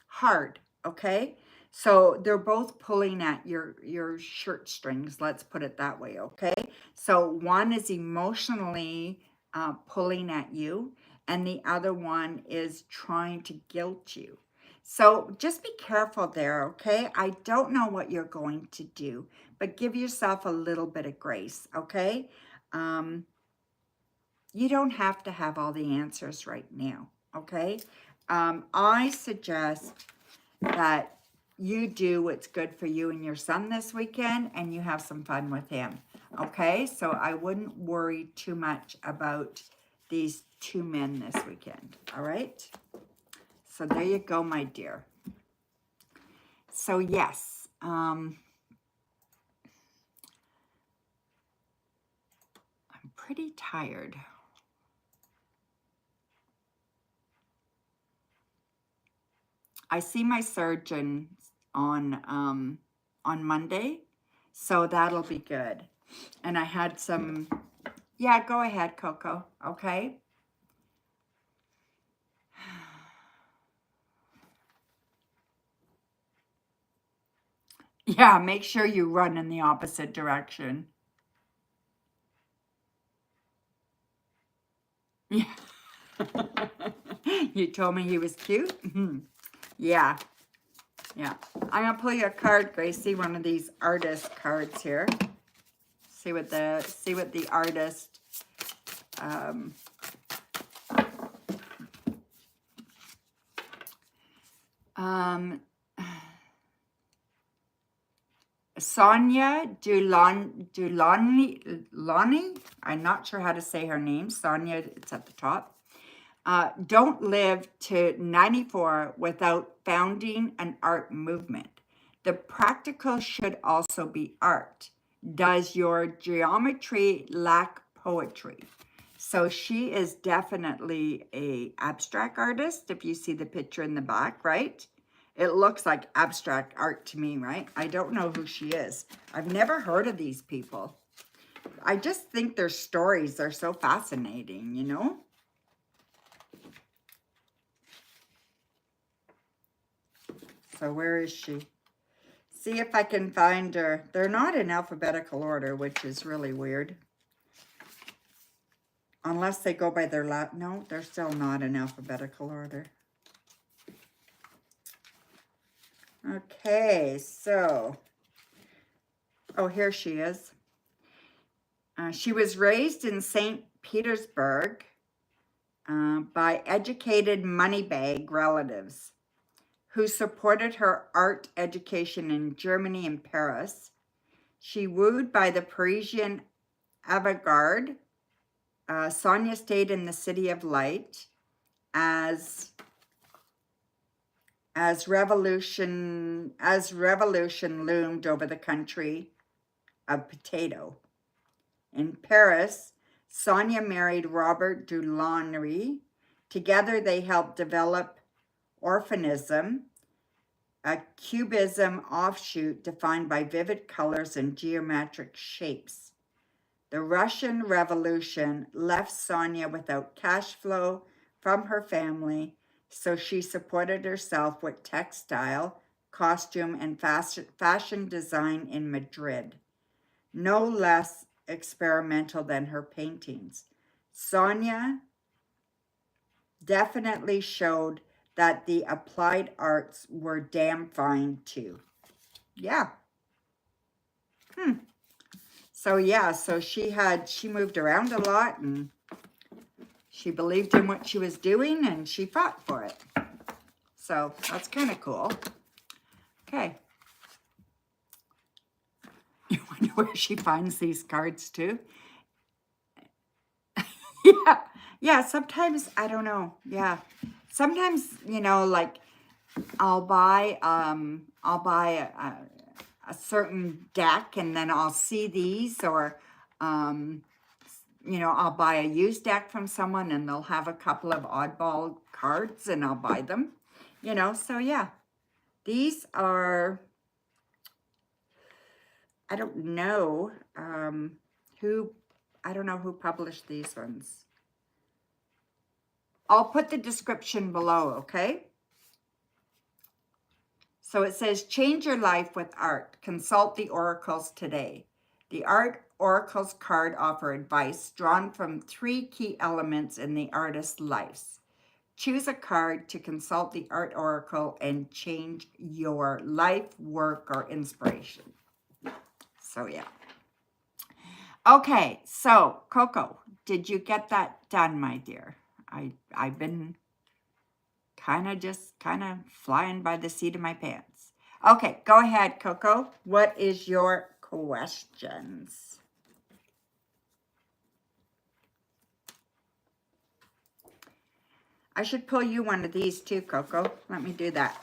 Speaker 1: hard, okay? So they're both pulling at your shirt strings, let's put it that way, okay? So one is emotionally pulling at you, and the other one is trying to guilt you. So just be careful there, okay? I don't know what you're going to do, but give yourself a little bit of grace, okay? You don't have to have all the answers right now, okay? I suggest that you do what's good for you and your son this weekend, and you have some fun with him, okay? So I wouldn't worry too much about these 2 men this weekend, all right? So there you go, my dear. so yes, I'm pretty tired. I see my surgeon on Monday, so that'll be good. And I had some, yeah, go ahead, Coco, okay? Yeah, make sure you run in the opposite direction. Yeah. You told me he was cute? Yeah, yeah. I'm gonna pull you a card, Gracie, one of these artist cards here. See what the artist Sonia Dulani, I'm not sure how to say her name. Sonia, it's at the top. Don't live to 94 without founding an art movement. The practical should also be art. Does your geometry lack poetry? So she is definitely a abstract artist, if you see the picture in the back, right? It looks like abstract art to me, right? I don't know who she is. I've never heard of these people. I just think their stories are so fascinating, you know? So where is she? See if I can find her. They're not in alphabetical order, which is really weird. Unless they go by their no, they're still not in alphabetical order. Okay, so, oh, here she is. She was raised in St. Petersburg by educated moneybag relatives who supported her art education in Germany and Paris. She wooed by the Parisian avant-garde. Sonia stayed in the City of Light as revolution loomed over the country of potato. In Paris, Sonia married Robert Dulany. Together they helped develop Orphanism, a cubism offshoot defined by vivid colors and geometric shapes. The Russian Revolution left Sonia without cash flow from her family, so she supported herself with textile, costume, and fashion design in Madrid. No less experimental than her paintings. Sonia definitely showed that the applied arts were damn fine too. Yeah. So yeah, so she moved around a lot and she believed in what she was doing and she fought for it. So that's kind of cool. Okay. You wonder where she finds these cards too? Yeah. Yeah, sometimes, I don't know. Yeah. Sometimes, you know, like I'll buy a certain deck and then I'll see these, or you know, I'll buy a used deck from someone and they'll have a couple of oddball cards and I'll buy them, you know. So yeah, these are, I don't know I don't know who published these ones. I'll put the description below, okay? So it says, change your life with art. Consult the oracles today. The art oracles card offer advice drawn from 3 key elements in the artist's lives. Choose a card to consult the art oracle and change your life, work, or inspiration. So yeah. Okay, so Coco, did you get that done, my dear? I've been kind of flying by the seat of my pants. Okay, go ahead, Coco. What is your questions? I should pull you one of these too, Coco. Let me do that.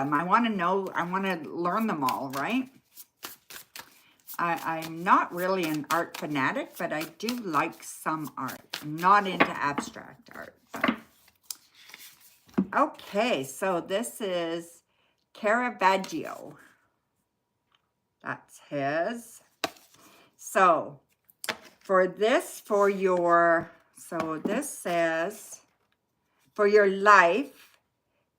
Speaker 1: them. I want to know, I want to learn them all, right? I'm not really an art fanatic, but I do like some art. I'm not into abstract art. But. Okay, so this is Caravaggio. That's his. So for this, for your, so this says, for your life,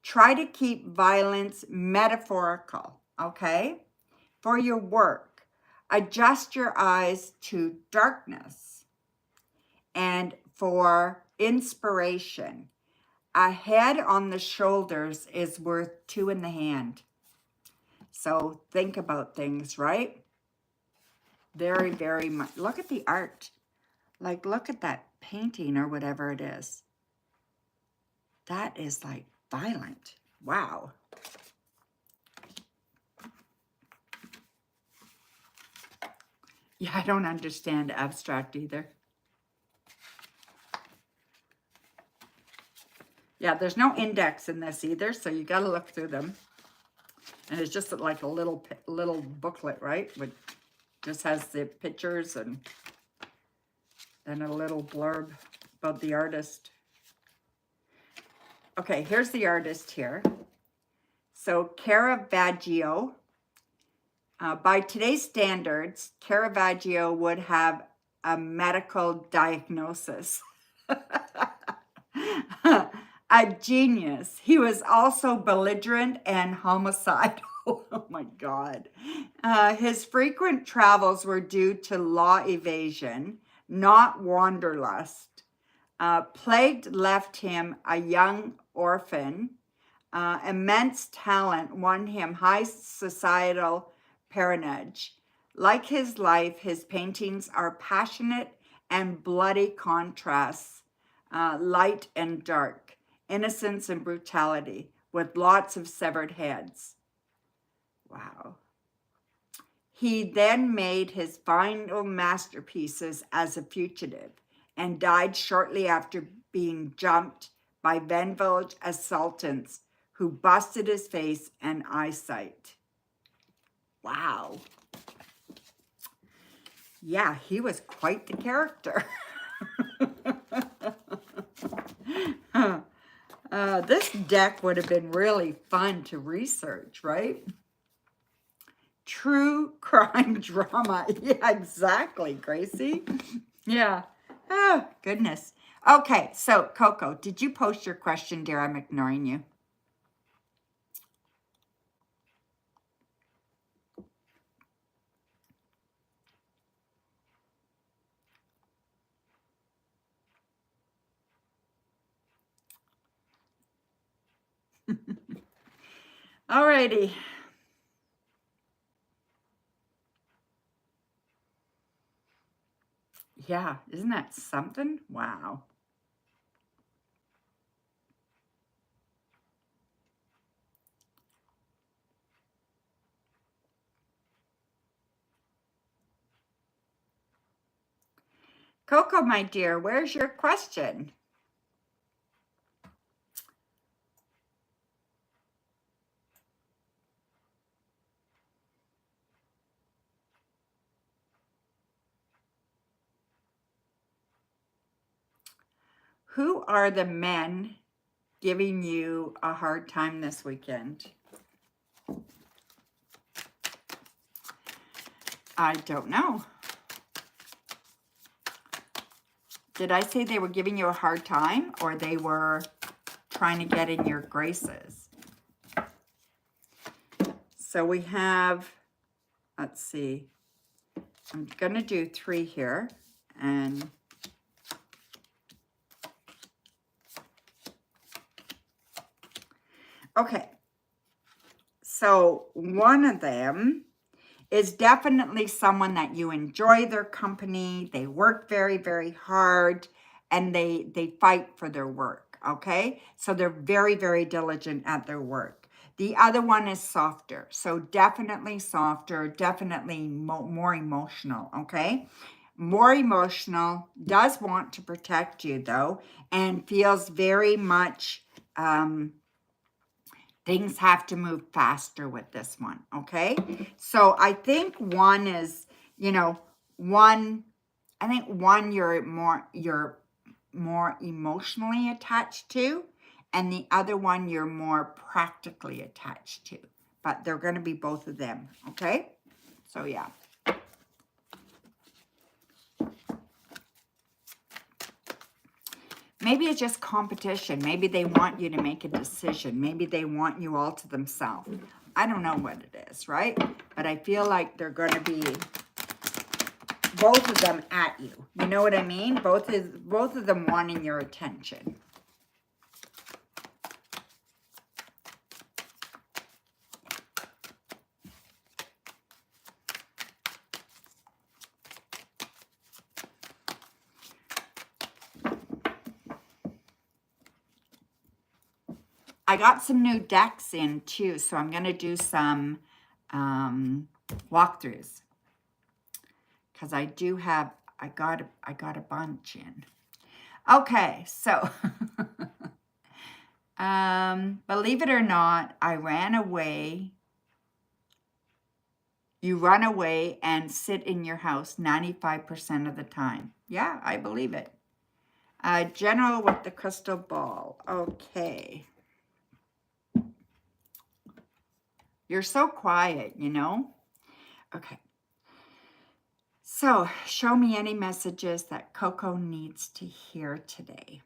Speaker 1: try to keep violence metaphorical, okay? For your work, adjust your eyes to darkness. And for inspiration, a head on the shoulders is worth two in the hand. So think about things, right? Very, very much. Look at the art. Like, look at that painting or whatever it is. That is like violent. Wow. Yeah, I don't understand abstract either. Yeah, there's no index in this either, so you got to look through them. And it's just like a little booklet, right? Which just has the pictures and then a little blurb about the artist. Okay, here's the artist here. So Caravaggio, by today's standards, Caravaggio would have a medical diagnosis. A genius. He was also belligerent and homicidal. Oh my God. His frequent travels were due to law evasion, not wanderlust. Plague left him a young orphan. Immense talent won him high societal patronage. Like his life, his paintings are passionate and bloody contrasts, light and dark, innocence and brutality, with lots of severed heads. Wow. He then made his final masterpieces as a fugitive and died shortly after being jumped by Venville assailants who busted his face and eyesight. Wow. Yeah, he was quite the character. This deck would have been really fun to research, right? True crime drama. Yeah, exactly, Gracie. Yeah. Oh, goodness. Okay, so Coco, did you post your question, dear? I'm ignoring you. Alrighty. Yeah, isn't that something? Wow. Coco, my dear, where's your question? Who are the men giving you a hard time this weekend? I don't know. Did I say they were giving you a hard time or they were trying to get in your graces? So we have, let's see, I'm going to do 3 here. And okay, so one of them is definitely someone that you enjoy their company. They work very, very hard and they fight for their work, okay? So they're very, very diligent at their work. The other one is softer. So definitely softer, definitely more emotional, okay? More emotional, does want to protect you though, and feels very much Things have to move faster with this one, okay? So I think one is, you know, I think one you're more emotionally attached to, and the other one you're more practically attached to. But they're going to be both of them, okay? So yeah. Maybe it's just competition. Maybe they want you to make a decision. Maybe they want you all to themselves. I don't know what it is, right? But I feel like they're going to be both of them at you. You know what I mean? Both of them wanting your attention. I got some new decks in too, so I'm going to do some walkthroughs. Because I do have, I got a bunch in. Okay, so believe it or not, I ran away. You run away and sit in your house 95% of the time. Yeah, I believe it. General with the crystal ball. Okay. You're so quiet, you know? Okay. So, show me any messages that Coco needs to hear today.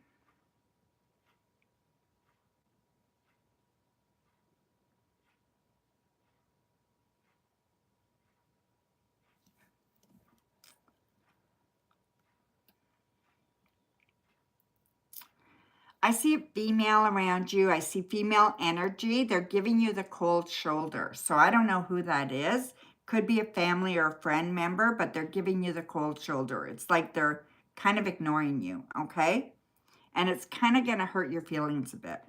Speaker 1: I see a female around you. I see female energy. They're giving you the cold shoulder. So I don't know who that is. Could be a family or a friend member, but they're giving you the cold shoulder. It's like they're kind of ignoring you, okay? And it's kind of going to hurt your feelings a bit.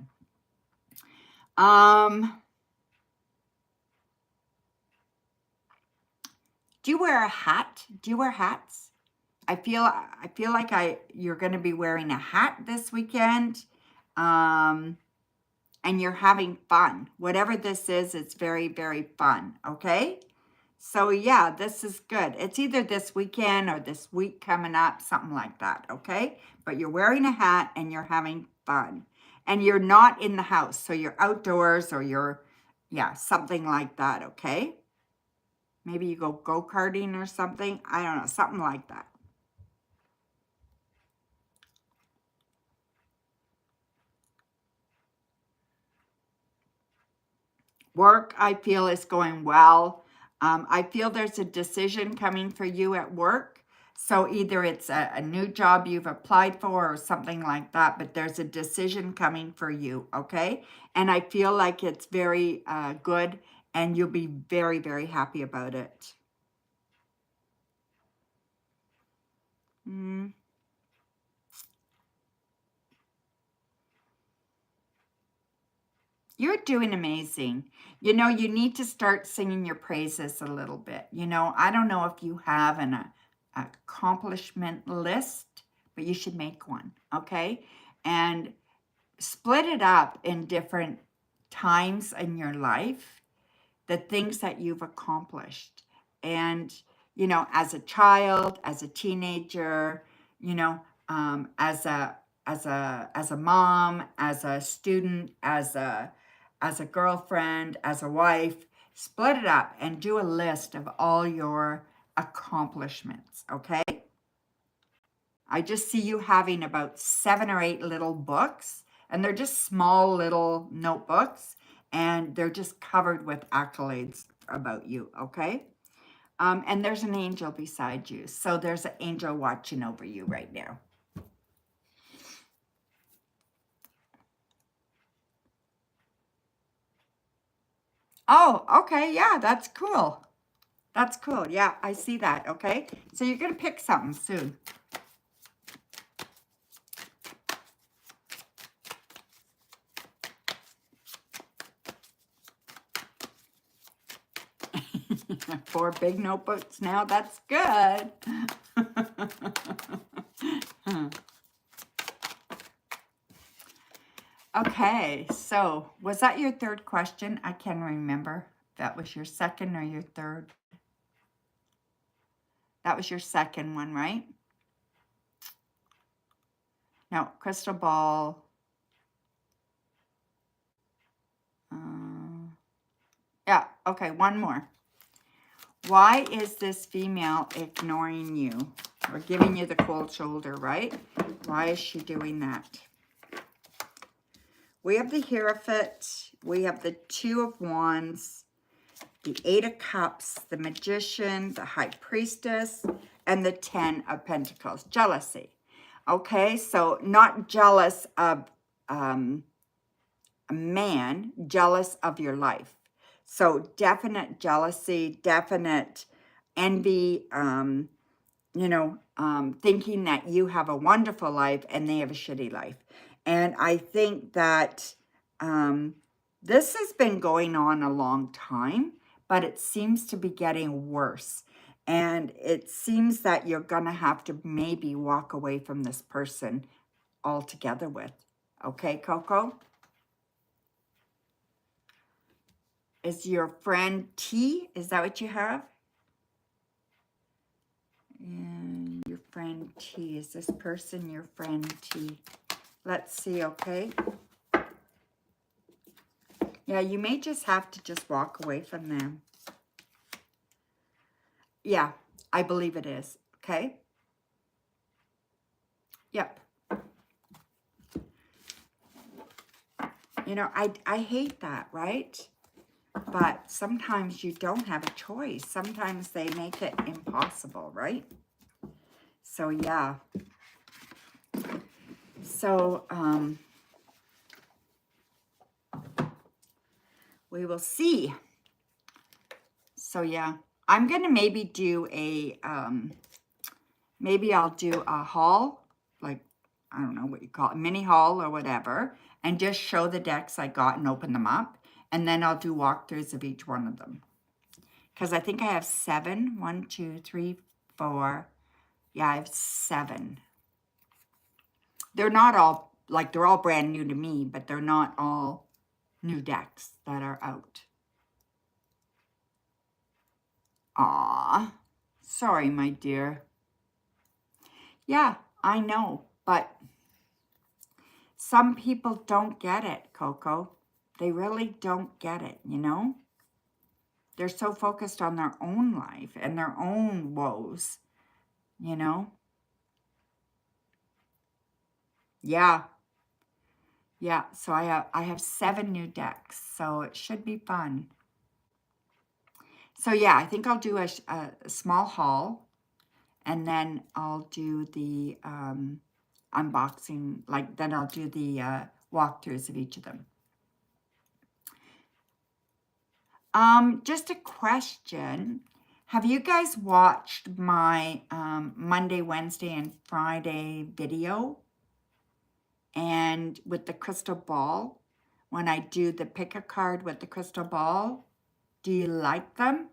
Speaker 1: Do you wear a hat? Do you wear hats? I feel like you're going to be wearing a hat this weekend. And you're having fun. Whatever this is, it's very, very fun, okay? So yeah, this is good. It's either this weekend or this week coming up, something like that, okay? But you're wearing a hat and you're having fun. And you're not in the house, so you're outdoors or you're, yeah, something like that, okay? Maybe you go go-karting or something. I don't know, something like that. Work, I feel, is going well. I feel there's a decision coming for you at work. So either it's a new job you've applied for or something like that, but there's a decision coming for you, okay? And I feel like it's very good and you'll be very, very happy about it. You're doing amazing. You know, you need to start singing your praises a little bit. You know, I don't know if you have an accomplishment list, but you should make one, okay? And split it up in different times in your life, the things that you've accomplished. And, you know, as a child, as a teenager, you know, as a mom, as a student, as a girlfriend, as a wife, split it up and do a list of all your accomplishments, okay? I just see you having about 7 or 8 little books, and they're just small little notebooks, and they're just covered with accolades about you, okay? And there's an angel beside you. So there's an angel watching over you right now. Oh, okay. Yeah, that's cool. That's cool. Yeah, I see that. Okay. So you're going to pick something soon. Four big notebooks now. That's good. Okay, so was that your third question? I can't remember if that was your second or your third. That was your second one, right? No, crystal ball. Yeah, okay, one more. Why is this female ignoring you or giving you the cold shoulder, right? Why is she doing that? We have the Hierophant, we have the Two of Wands, the Eight of Cups, the Magician, the High Priestess, and the Ten of Pentacles. Jealousy. Okay, so not jealous of a man, jealous of your life. So definite jealousy, definite envy, thinking that you have a wonderful life and they have a shitty life. And I think that this has been going on a long time, but it seems to be getting worse. And it seems that you're going to have to maybe walk away from this person altogether with. Okay, Coco? Is your friend T? Is that what you have? And your friend T. Is this person your friend T? Let's see, okay? Yeah, you may just have to just walk away from them. Yeah, I believe it is, okay? Yep. You know, I hate that, right? But sometimes you don't have a choice. Sometimes they make it impossible, right? So, yeah. So, we will see. So, yeah. I'm going to maybe do a, maybe I'll do a haul, like, I don't know what you call it, mini haul or whatever, and just show the decks I got and open them up. And then I'll do walkthroughs of each one of them. Because I think I have 7. 1, 2, 3, 4. Yeah, I have 7. They're not all, like, they're all brand new to me, but they're not all new decks that are out. Aw, sorry, my dear. Yeah, I know, but some people don't get it, Coco. They really don't get it, you know? They're so focused on their own life and their own woes, you know? Yeah. Yeah, so I have 7 new decks, so it should be fun. So yeah, I think I'll do a small haul, and then I'll do the unboxing, like then I'll do the walkthroughs of each of them. Just a question. Have you guys watched my Monday, Wednesday, and Friday video? And with the crystal ball, when I do the pick a card with the crystal ball, do you like them?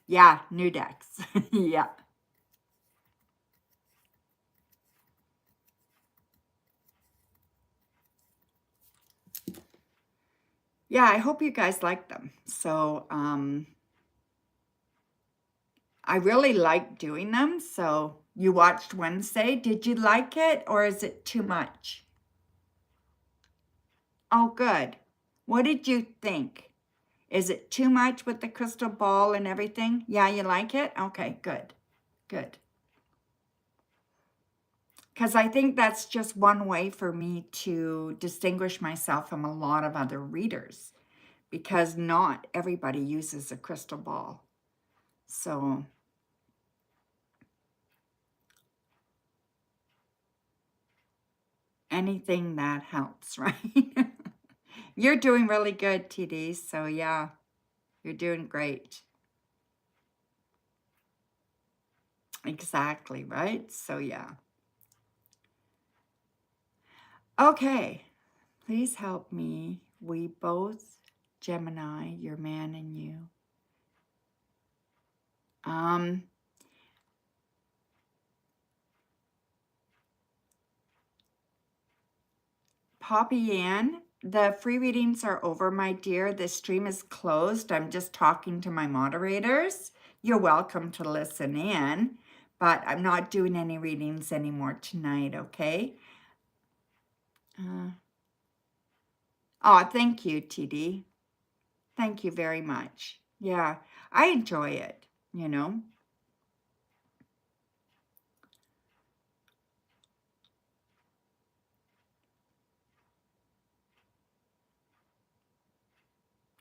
Speaker 1: Yeah, new decks. Yeah. Yeah, I hope you guys like them. So, I really like doing them. So, you watched Wednesday. Did you like it or is it too much? Oh, good. What did you think? Is it too much with the crystal ball and everything? Yeah, you like it? Okay, good. Good. Because I think that's just one way for me to distinguish myself from a lot of other readers. Because not everybody uses a crystal ball. So, anything that helps, right? You're doing really good, TD. So, yeah, you're doing great. Exactly, right? So, yeah. Okay, please help me. We both, Gemini, your man and you. Poppy Ann, the free readings are over, my dear. The stream is closed. I'm just talking to my moderators. You're welcome to listen in, but I'm not doing any readings anymore tonight, okay? Oh, thank you, TD. Thank you very much. Yeah, I enjoy it, you know.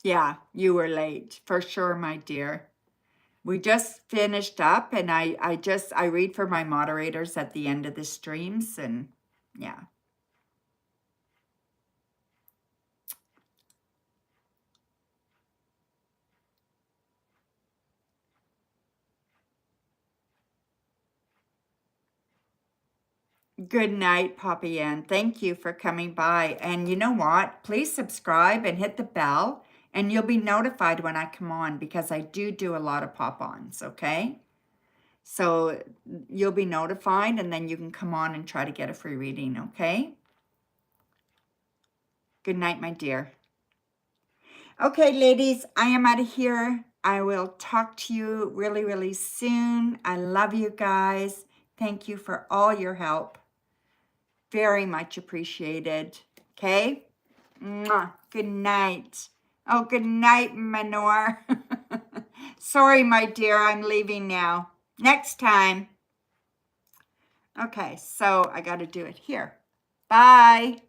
Speaker 1: Yeah, you were late for sure, my dear. We just finished up and I read for my moderators at the end of the streams and yeah. Good night, Poppy Ann. Thank you for coming by. And you know what? Please subscribe and hit the bell and you'll be notified when I come on because I do a lot of pop-ons, okay? So you'll be notified and then you can come on and try to get a free reading, okay? Good night, my dear. Okay, ladies, I am out of here. I will talk to you really, really soon. I love you guys. Thank you for all your help. Very much appreciated. Okay? Mwah. Good night. Oh, good night, Manor. Sorry, my dear, I'm leaving now. Next time. Okay, so I got to do it here. Bye.